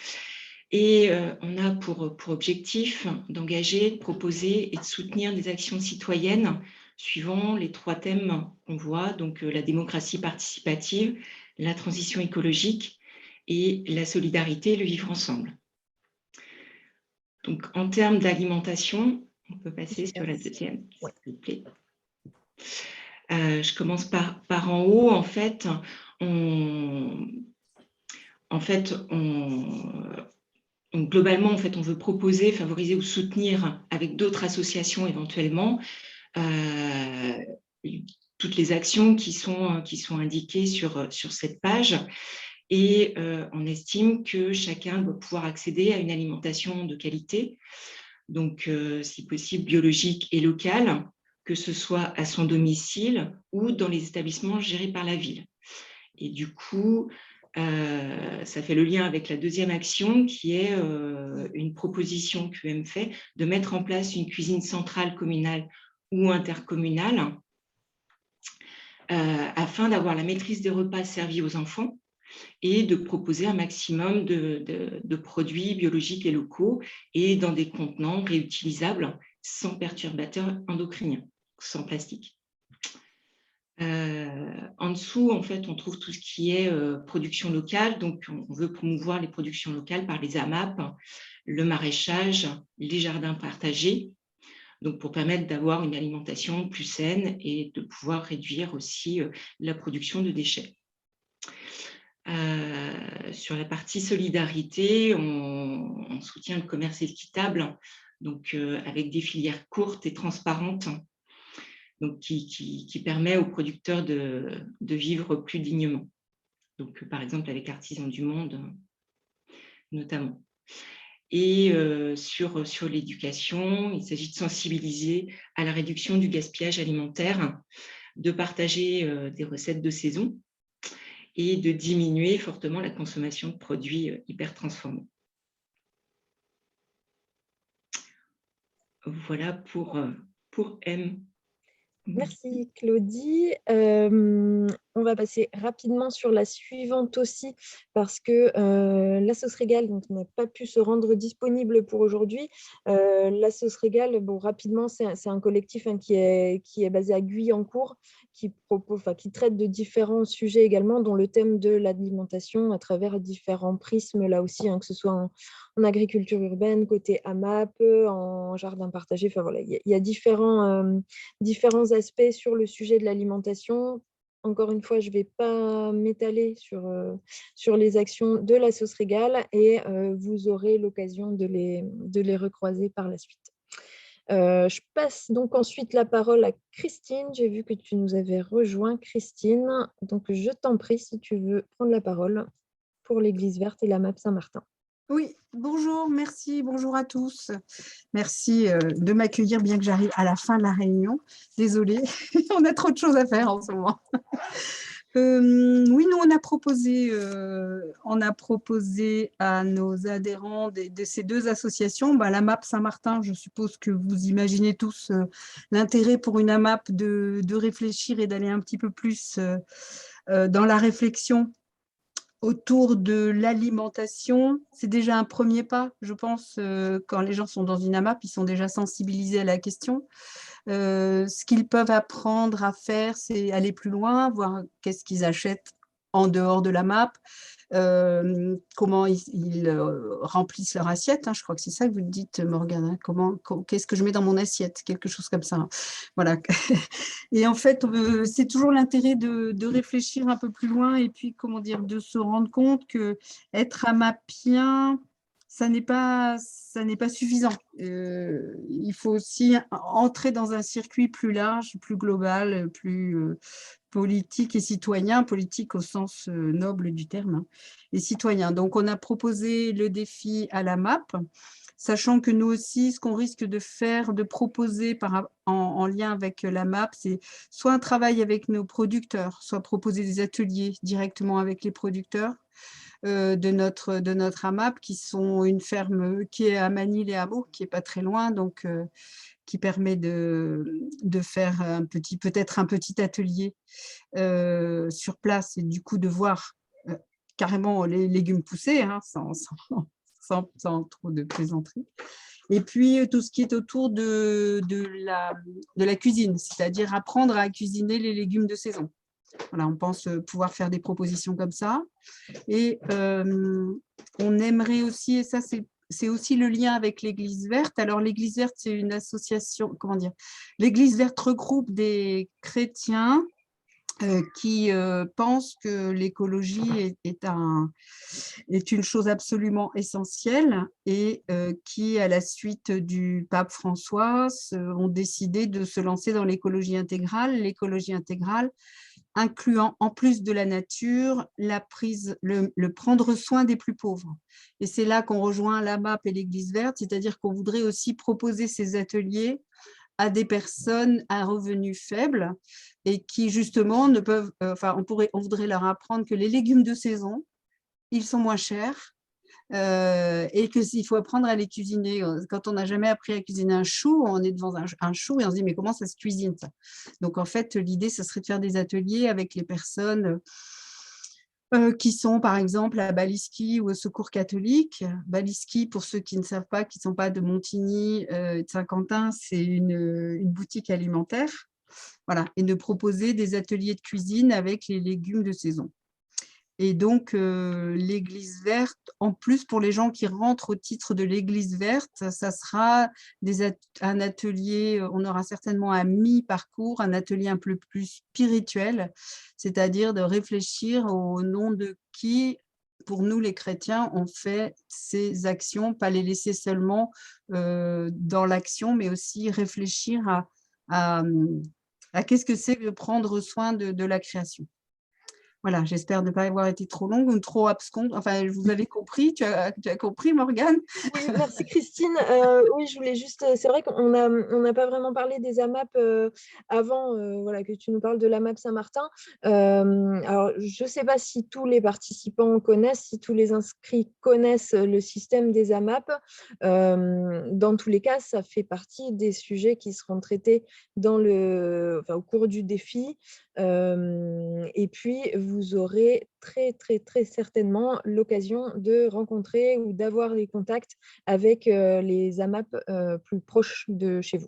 Et on a pour objectif d'engager, de proposer et de soutenir des actions citoyennes suivant les 3 thèmes qu'on voit, donc la démocratie participative, la transition écologique et la solidarité, le vivre ensemble. Donc, en termes d'alimentation, on peut passer sur la deuxième, s'il vous plaît. Je commence par en haut. En fait, Globalement, en fait, on veut proposer, favoriser ou soutenir avec d'autres associations éventuellement toutes les actions qui sont indiquées sur cette page. Et on estime que chacun doit pouvoir accéder à une alimentation de qualité, donc si possible biologique et locale, que ce soit à son domicile ou dans les établissements gérés par la ville. Et du coup, ça fait le lien avec la deuxième action qui est une proposition qu'UM fait de mettre en place une cuisine centrale communale ou intercommunale afin d'avoir la maîtrise des repas servis aux enfants et de proposer un maximum de produits biologiques et locaux et dans des contenants réutilisables sans perturbateurs endocriniens, sans plastique. En dessous, en fait, on trouve tout ce qui est production locale. Donc, on veut promouvoir les productions locales par les AMAP, le maraîchage, les jardins partagés, donc pour permettre d'avoir une alimentation plus saine et de pouvoir réduire aussi la production de déchets. Sur la partie solidarité, on soutient le commerce équitable, donc avec des filières courtes et transparentes, donc qui permet aux producteurs de vivre plus dignement. Donc, par exemple, avec Artisans du Monde, notamment. Et sur l'éducation, il s'agit de sensibiliser à la réduction du gaspillage alimentaire, de partager des recettes de saison et de diminuer fortement la consommation de produits hyper transformés. Voilà pour M. Merci Claudie. On va passer rapidement sur la suivante aussi parce que la Sauce Régale n'a pas pu se rendre disponible pour aujourd'hui. La Sauce Régale, bon, rapidement, c'est un collectif qui est basé à Guyancourt, qui traite de différents sujets également, dont le thème de l'alimentation à travers différents prismes, là aussi, que ce soit en agriculture urbaine, côté AMAP, en jardin partagé. Enfin, voilà, il y a différents aspects sur le sujet de l'alimentation. Encore une fois, je ne vais pas m'étaler sur les actions de la Sauce Régale et vous aurez l'occasion de les recroiser par la suite. Je passe donc ensuite la parole à Christine. J'ai vu que tu nous avais rejoint, Christine. Donc, je t'en prie si tu veux prendre la parole pour l'Église verte et la MAP Saint-Martin. Oui, bonjour, merci, bonjour à tous. Merci de m'accueillir bien que j'arrive à la fin de la réunion. Désolée, on a trop de choses à faire en ce moment. Oui, nous, on a proposé à nos adhérents de ces deux associations, la MAP Saint-Martin, je suppose que vous imaginez tous l'intérêt pour une AMAP de réfléchir et d'aller un petit peu plus dans la réflexion autour de l'alimentation. C'est déjà un premier pas, je pense, quand les gens sont dans une AMAP, ils sont déjà sensibilisés à la question. Ce qu'ils peuvent apprendre à faire, c'est aller plus loin, voir qu'est-ce qu'ils achètent en dehors de la MAP, comment ils remplissent leur assiette. Je crois que c'est ça que vous dites, Morgane. Qu'est-ce que je mets dans mon assiette? Quelque chose comme ça. Voilà. Et en fait, c'est toujours l'intérêt de réfléchir un peu plus loin et puis, de se rendre compte qu'être AMAPien, ça n'est pas suffisant. Il faut aussi entrer dans un circuit plus large, plus global, plus politique et citoyen, politique au sens noble du terme, et citoyen. Donc, on a proposé le défi à la MAP, sachant que nous aussi, ce qu'on risque de proposer en lien avec la MAP, c'est soit un travail avec nos producteurs, soit proposer des ateliers directement avec les producteurs, de notre AMAP, qui sont une ferme qui est à Manille-les-Hameaux, qui n'est pas très loin, donc qui permet de faire peut-être un petit atelier sur place et du coup de voir carrément les légumes pousser, sans trop de plaisanterie. Et puis, tout ce qui est autour de la cuisine, c'est-à-dire apprendre à cuisiner les légumes de saison. Voilà, on pense pouvoir faire des propositions comme ça. Et on aimerait aussi, et ça c'est aussi le lien avec l'Église verte. Alors l'Église verte, c'est une association, l'Église verte regroupe des chrétiens qui pense que l'écologie est une chose absolument essentielle et qui, à la suite du pape François, ont décidé de se lancer dans l'écologie intégrale incluant en plus de la nature le prendre soin des plus pauvres. Et c'est là qu'on rejoint l'AMAP et l'Église verte, c'est-à-dire qu'on voudrait aussi proposer ces ateliers à des personnes à revenus faibles et qui justement ne peuvent, on voudrait leur apprendre que les légumes de saison, ils sont moins chers et que s'il faut apprendre à les cuisiner. Quand on n'a jamais appris à cuisiner un chou, on est devant un chou et on se dit mais comment ça se cuisine ça? Donc en fait l'idée ce serait de faire des ateliers avec les personnes qui sont par exemple à Baliski ou au Secours catholique. Baliski, pour ceux qui ne savent pas, qui ne sont pas de Montigny et de Saint-Quentin, c'est une boutique alimentaire. Voilà, et de proposer des ateliers de cuisine avec les légumes de saison. Et donc, l'Église verte, en plus, pour les gens qui rentrent au titre de l'Église verte, ça sera un atelier, on aura certainement un mi-parcours, un atelier un peu plus spirituel, c'est-à-dire de réfléchir au nom de qui, pour nous les chrétiens, on fait ces actions, pas les laisser seulement dans l'action, mais aussi réfléchir à qu'est-ce que c'est de prendre soin de la création. Voilà, j'espère ne pas avoir été trop longue ou trop absconde. Enfin, vous avez compris, tu as compris, Morgane? Oui, merci Christine. Oui, je voulais juste, c'est vrai qu'on n'a pas vraiment parlé des AMAP avant voilà, que tu nous parles de l'AMAP Saint-Martin. Alors, je ne sais pas si tous les participants connaissent, si tous les inscrits connaissent le système des AMAP. Dans tous les cas, ça fait partie des sujets qui seront traités au cours du défi. Et puis, vous aurez très, très, très certainement l'occasion de rencontrer ou d'avoir des contacts avec les AMAP plus proches de chez vous.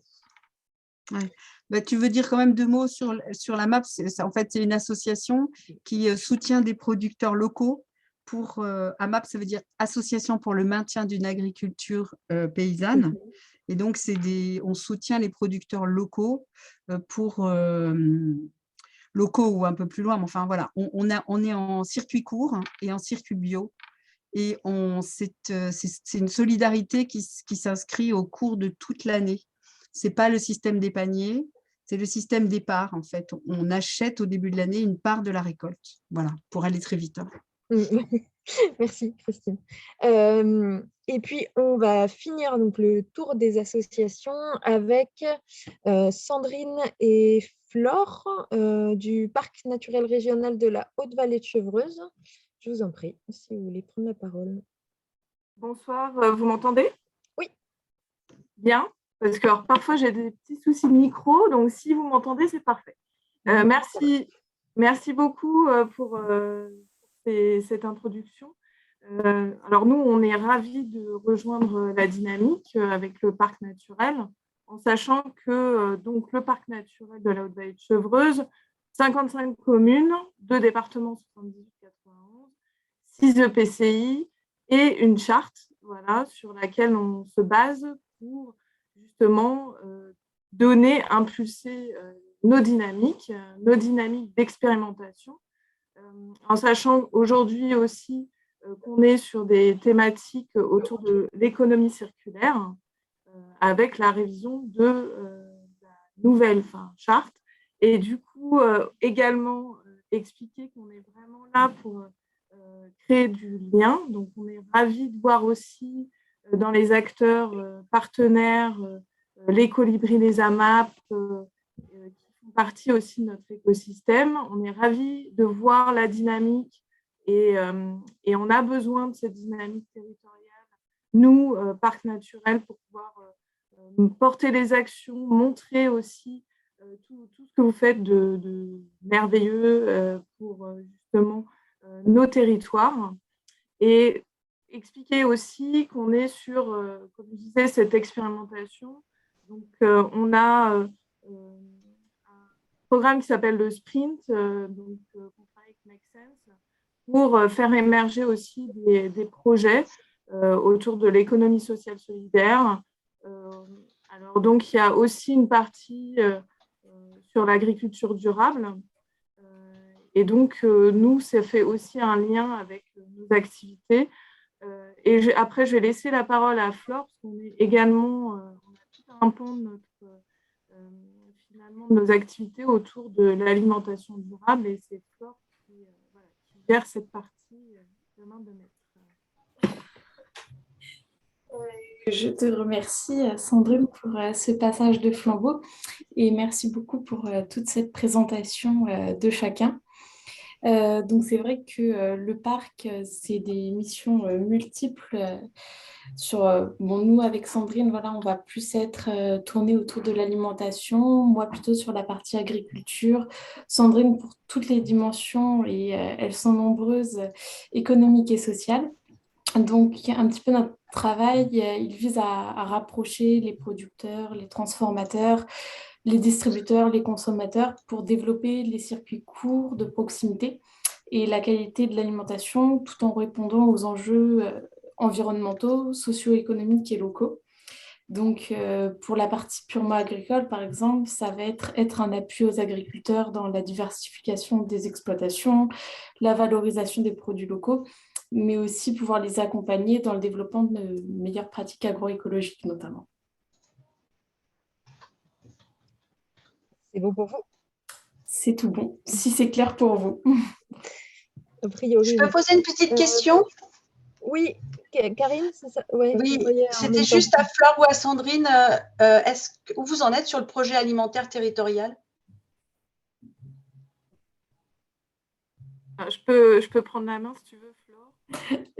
Ouais. Bah, tu veux dire quand même 2 mots sur l'AMAP. En fait, c'est une association qui soutient des producteurs locaux. AMAP, ça veut dire Association pour le maintien d'une agriculture paysanne. Et donc, on soutient les producteurs locaux locaux ou un peu plus loin, mais enfin voilà, on est en circuit court et en circuit bio. Et c'est une solidarité qui s'inscrit au cours de toute l'année. Ce n'est pas le système des paniers, c'est le système des parts, en fait. On achète au début de l'année une part de la récolte, voilà, pour aller très vite. Merci, Christine. Et puis, on va finir donc, le tour des associations avec Sandrine et Flore du Parc naturel régional de la Haute-Vallée de Chevreuse. Je vous en prie, si vous voulez prendre la parole. Bonsoir, vous m'entendez? Oui. Bien, parce que alors, parfois j'ai des petits soucis de micro, donc si vous m'entendez, c'est parfait. Merci beaucoup pour cette introduction. Alors nous, on est ravis de rejoindre la dynamique avec le parc naturel, en sachant que donc, le parc naturel de la Haute-Vallée de Chevreuse, 55 communes, 2 départements 78-91, 6 EPCI et une charte, voilà, sur laquelle on se base pour justement impulser nos dynamiques d'expérimentation, en sachant aujourd'hui aussi qu'on est sur des thématiques autour de l'économie circulaire avec la révision de la nouvelle charte. Et du coup, également expliquer qu'on est vraiment là pour créer du lien. Donc, on est ravis de voir aussi dans les acteurs partenaires les colibris, les AMAP, qui font partie aussi de notre écosystème. On est ravis de voir la dynamique et on a besoin de cette dynamique territoriale, nous, parc naturel, pour pouvoir porter les actions, montrer aussi tout ce que vous faites de merveilleux pour justement nos territoires, et expliquer aussi qu'on est sur, comme je disais, cette expérimentation. Donc, on a un programme qui s'appelle le Sprint, donc qu'on travaille avec Make Sense, pour faire émerger aussi des projets autour de l'économie sociale solidaire. Alors, donc, il y a aussi une partie sur l'agriculture durable. Et donc, nous, ça fait aussi un lien avec nos activités. Et après, je vais laisser la parole à Flore, parce qu'on est également, on a tout un pan de finalement, de nos activités autour de l'alimentation durable, et c'est Flore qui gère cette partie de main de maître. Je te remercie, Sandrine, pour ce passage de flambeau et merci beaucoup pour toute cette présentation de chacun. Donc, c'est vrai que le parc, c'est des missions multiples. Nous, avec Sandrine, voilà, on va plus être tourné autour de l'alimentation, moi plutôt sur la partie agriculture, Sandrine pour toutes les dimensions, et elles sont nombreuses, économiques et sociales. Donc, un petit peu notre travail, il vise à rapprocher les producteurs, les transformateurs, les distributeurs, les consommateurs pour développer les circuits courts de proximité et la qualité de l'alimentation tout en répondant aux enjeux environnementaux, socio-économiques et locaux. Donc, pour la partie purement agricole, par exemple, ça va être un appui aux agriculteurs dans la diversification des exploitations, la valorisation des produits locaux, mais aussi pouvoir les accompagner dans le développement de meilleures pratiques agroécologiques notamment. C'est bon pour vous? C'est tout bon, si c'est clair pour vous. A priori, je peux poser une petite question? Oui, Karine, c'est ça? Ouais, oui, c'était juste à Flore ou à Sandrine. Où vous en êtes sur le projet alimentaire territorial? Je peux prendre la main si tu veux, Flore.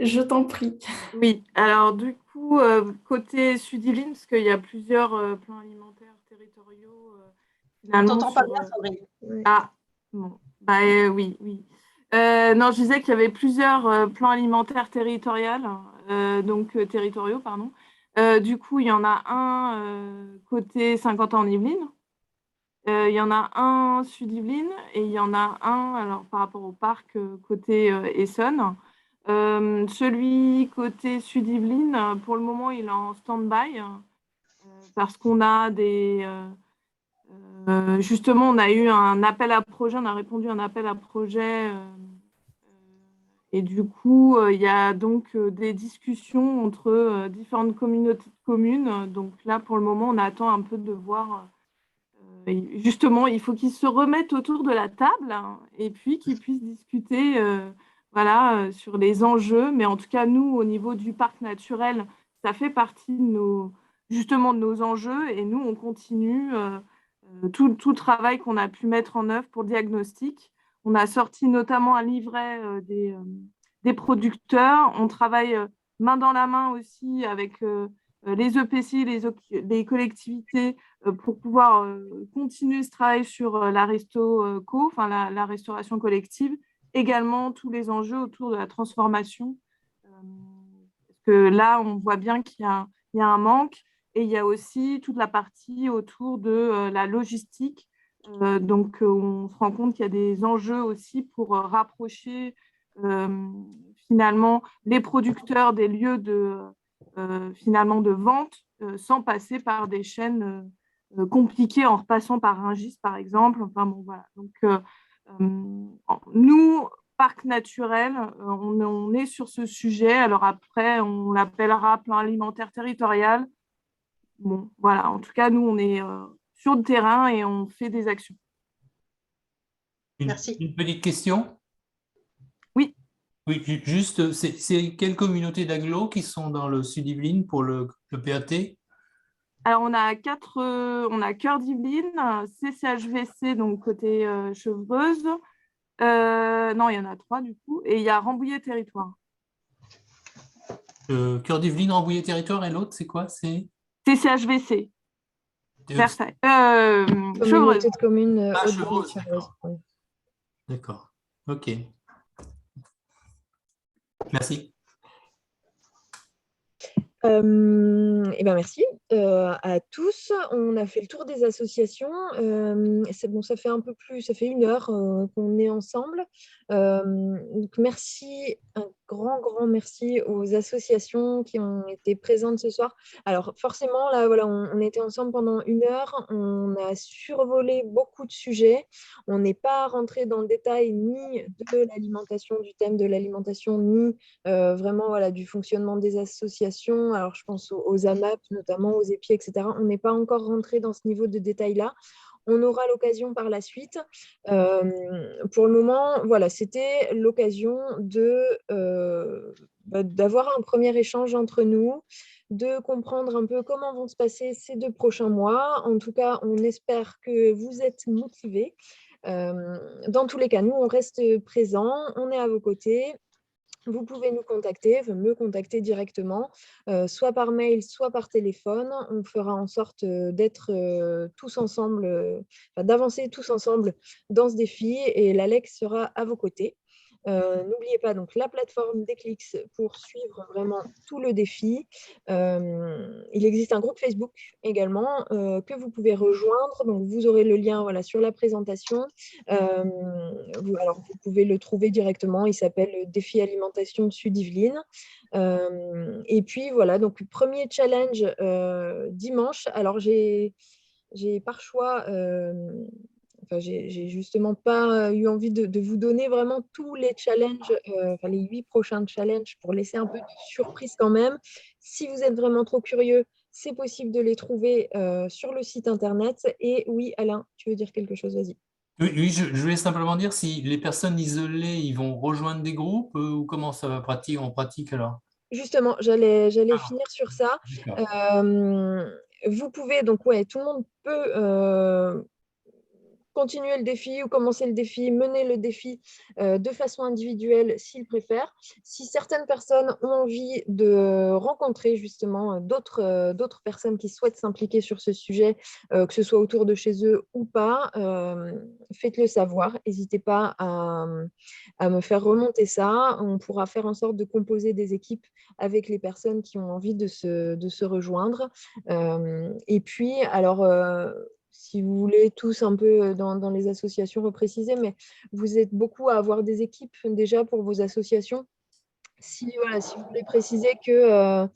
Je t'en prie. Oui, alors du coup, côté Sud-Yvelines, parce qu'il y a plusieurs plans alimentaires territoriaux. On ne t'entend pas bien, Sandrine. Ah, bon, bah, oui. Non, je disais qu'il y avait plusieurs plans alimentaires territoriaux, pardon. Du coup, il y en a un côté Saint-Quentin en Yvelines. Il y en a un Sud-Yvelines et il y en a un, alors par rapport au parc, côté Essonne. Celui côté Sud-Yvelines, pour le moment, il est en stand-by parce qu'on a justement, on a eu un appel à projet, on a répondu à un appel à projet et du coup, il y a donc des discussions entre différentes communautés de communes. Donc là, pour le moment, on attend un peu de voir. Justement, il faut qu'ils se remettent autour de la table et puis qu'ils puissent discuter sur les enjeux. Mais en tout cas, nous, au niveau du parc naturel, ça fait partie de nos enjeux et nous, on continue tout le travail qu'on a pu mettre en œuvre pour le diagnostic. On a sorti notamment un livret des producteurs. On travaille main dans la main aussi avec les EPCI, les collectivités, pour pouvoir continuer ce travail sur la la restauration collective. Également, tous les enjeux autour de la transformation. Parce que là, on voit bien qu'il y a un manque. Et il y a aussi toute la partie autour de la logistique. Donc, on se rend compte qu'il y a des enjeux aussi pour rapprocher finalement les producteurs des lieux de vente sans passer par des chaînes compliquées en repassant par Rungis, par exemple. Enfin, bon, voilà. Donc, nous, parc naturel, on est sur ce sujet. Alors après, on l'appellera plan alimentaire territorial. Bon, voilà. En tout cas, nous, on est sur le terrain et on fait des actions. Merci. Une petite question? Oui. Oui, juste, c'est quelles communautés d'agglos qui sont dans le Sud-Yvelines pour le PAT? Alors, on a Cœur d'Yvelines, CCHVC, donc côté Chevreuse. Non, il y en a 3 du coup. Et il y a Rambouillet Territoire. Cœur d'Yvelines, Rambouillet Territoire, et l'autre, c'est quoi? C'est CCHVC. Versailles. Communauté de communes Chevreuse, Chevreuse. d'accord. Ok. Merci. Eh ben merci à tous. On a fait le tour des associations. C'est bon, ça fait un peu plus, ça fait 1 heure qu'on est ensemble. Donc merci grand merci aux associations qui ont été présentes ce soir. Alors forcément, là, voilà, on était ensemble pendant 1 heure, on a survolé beaucoup de sujets, on n'est pas rentré dans le détail ni de l'alimentation, du thème de l'alimentation, ni vraiment voilà, du fonctionnement des associations. Alors je pense aux AMAP, notamment aux EPI, etc. On n'est pas encore rentré dans ce niveau de détail-là. On aura l'occasion par la suite. Pour le moment, voilà, c'était l'occasion d'avoir un premier échange entre nous, de comprendre un peu comment vont se passer ces 2 prochains mois. En tout cas, on espère que vous êtes motivés. Dans tous les cas, nous, on reste présents, on est à vos côtés. Vous pouvez nous contacter, me contacter directement, soit par mail, soit par téléphone. On fera en sorte d'être tous ensemble, d'avancer tous ensemble dans ce défi et l'ALEC sera à vos côtés. N'oubliez pas donc la plateforme Déclics pour suivre vraiment tout le défi. Il existe un groupe Facebook également que vous pouvez rejoindre. Donc, vous aurez le lien voilà, sur la présentation. Alors, vous pouvez le trouver directement. Il s'appelle Défi Alimentation Sud-Yvelines. Et puis, voilà, donc premier challenge dimanche. Alors, j'ai par choix... j'ai justement pas eu envie de vous donner vraiment tous les challenges, les 8 prochains challenges pour laisser un peu de surprise quand même. Si vous êtes vraiment trop curieux, c'est possible de les trouver sur le site internet. Et oui, Alain, tu veux dire quelque chose, vas-y. Oui, je voulais simplement dire si les personnes isolées, ils vont rejoindre des groupes ou comment ça va en pratique alors? Justement, j'allais finir sur ça. D'accord. Vous pouvez, donc ouais, tout le monde peut continuer le défi ou commencer le défi, mener le défi de façon individuelle s'ils préfèrent. Si certaines personnes ont envie de rencontrer justement d'autres personnes qui souhaitent s'impliquer sur ce sujet, que ce soit autour de chez eux ou pas, faites-le savoir. N'hésitez pas à me faire remonter ça. On pourra faire en sorte de composer des équipes avec les personnes qui ont envie de se rejoindre. Et puis, alors... si vous voulez tous un peu dans les associations repréciser, mais vous êtes beaucoup à avoir des équipes déjà pour vos associations. Si vous voulez préciser que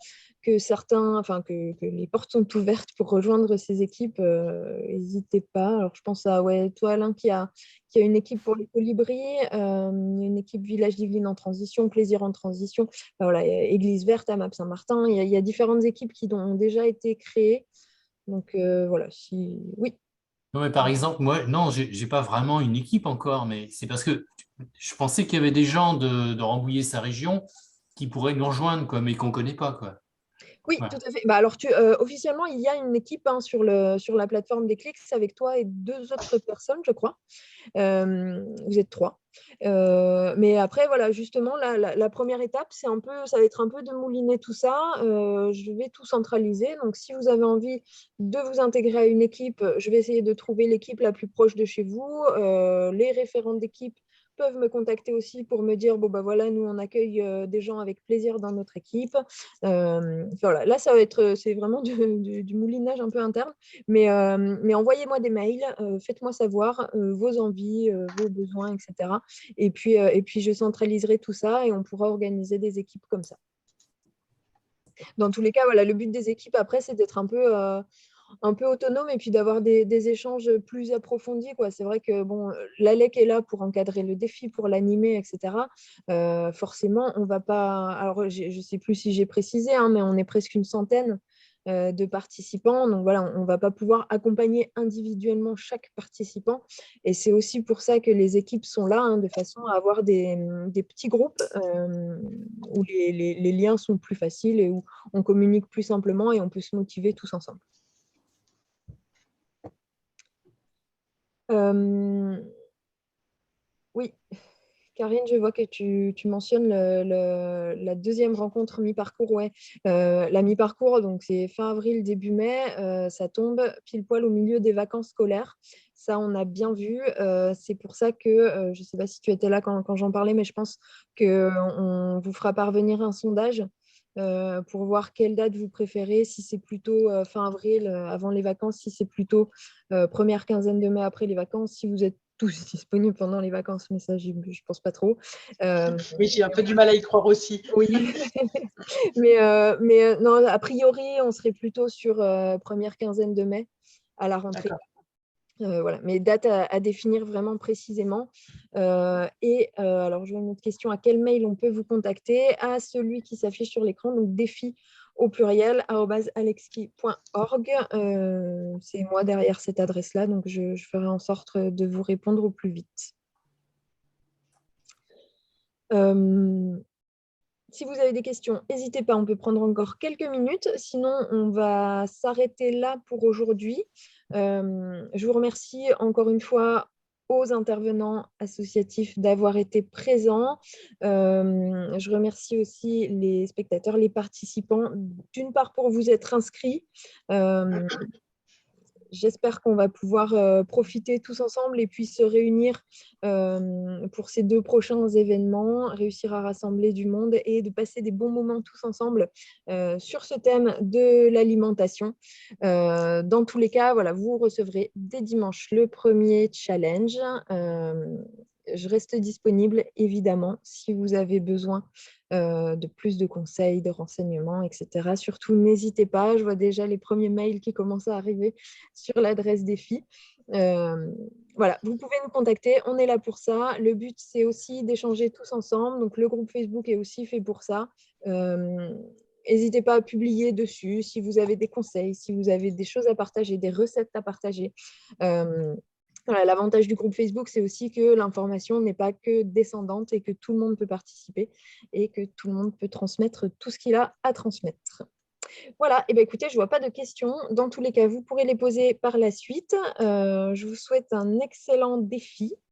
certains, que les portes sont ouvertes pour rejoindre ces équipes, n'hésitez pas. Alors je pense à toi Alain qui a une équipe pour les colibris, une équipe Village d'Yvelines en transition, Plaisir en transition, Église verte, AMAP Saint-Martin. Il y a différentes équipes qui ont déjà été créées. Donc voilà, oui. Non, mais par exemple, moi, non, j'ai pas vraiment une équipe encore, mais c'est parce que je pensais qu'il y avait des gens de Rambouillet, sa région, qui pourraient nous rejoindre, quoi, mais qu'on ne connaît pas, quoi. Oui, Voilà. tout à fait. Alors, officiellement, il y a une équipe sur la plateforme Déclics avec toi et 2 autres personnes, je crois. Vous êtes 3. Mais après, voilà, justement, la première étape, ça va être un peu de mouliner tout ça. Je vais tout centraliser. Donc, si vous avez envie de vous intégrer à une équipe, je vais essayer de trouver l'équipe la plus proche de chez vous. Les référents d'équipe peuvent me contacter aussi pour me dire, voilà, nous, on accueille des gens avec plaisir dans notre équipe. Voilà, là, c'est vraiment du moulinage un peu interne. Mais envoyez-moi des mails, faites-moi savoir vos envies, vos besoins, etc. Et puis, je centraliserai tout ça et on pourra organiser des équipes comme ça. Dans tous les cas, voilà, le but des équipes, après, c'est d'être un peu autonome et puis d'avoir des échanges plus approfondis, quoi. C'est vrai que l'ALEC est là pour encadrer le défi, pour l'animer, etc. Forcément, on va pas... Alors, je ne sais plus si j'ai précisé, mais on est presque une centaine de participants. Donc voilà, on ne va pas pouvoir accompagner individuellement chaque participant. Et c'est aussi pour ça que les équipes sont là, de façon à avoir des petits groupes où les liens sont plus faciles et où on communique plus simplement et on peut se motiver tous ensemble. Oui, Karine, je vois que tu mentionnes la deuxième rencontre mi-parcours. Ouais. La mi-parcours, donc c'est fin avril, début mai, ça tombe pile poil au milieu des vacances scolaires. Ça, on a bien vu. C'est pour ça que, je ne sais pas si tu étais là quand j'en parlais, mais je pense qu'on vous fera parvenir un sondage pour voir quelle date vous préférez, si c'est plutôt fin avril, avant les vacances, si c'est plutôt première quinzaine de mai après les vacances, si vous êtes tous disponibles pendant les vacances, mais ça, je ne pense pas trop. Oui, j'ai un peu du mal à y croire aussi. Oui, mais non, a priori, on serait plutôt sur première quinzaine de mai à la rentrée. Voilà, mais date à définir vraiment précisément. Alors, je vois une autre question. À quel mail on peut vous contacter? À celui qui s'affiche sur l'écran, donc défi au pluriel @alexki.org. C'est moi derrière cette adresse-là, donc je ferai en sorte de vous répondre au plus vite. Si vous avez des questions, n'hésitez pas, on peut prendre encore quelques minutes. Sinon, on va s'arrêter là pour aujourd'hui. Je vous remercie encore une fois aux intervenants associatifs d'avoir été présents. Je remercie aussi les spectateurs, les participants, d'une part pour vous être inscrits. J'espère qu'on va pouvoir profiter tous ensemble et puis se réunir pour ces 2 prochains événements, réussir à rassembler du monde et de passer des bons moments tous ensemble sur ce thème de l'alimentation. Dans tous les cas, voilà, vous recevrez dès dimanche le premier challenge. Je reste disponible, évidemment, si vous avez besoin de plus de conseils, de renseignements, etc. Surtout, n'hésitez pas. Je vois déjà les premiers mails qui commencent à arriver sur l'adresse défi. Voilà, vous pouvez nous contacter. On est là pour ça. Le but, c'est aussi d'échanger tous ensemble. Donc, le groupe Facebook est aussi fait pour ça. N'hésitez pas à publier dessus si vous avez des conseils, si vous avez des choses à partager, des recettes à partager. Voilà, l'avantage du groupe Facebook, c'est aussi que l'information n'est pas que descendante et que tout le monde peut participer et que tout le monde peut transmettre tout ce qu'il a à transmettre. Voilà, et bien écoutez, je ne vois pas de questions. Dans tous les cas, vous pourrez les poser par la suite. Je vous souhaite un excellent défi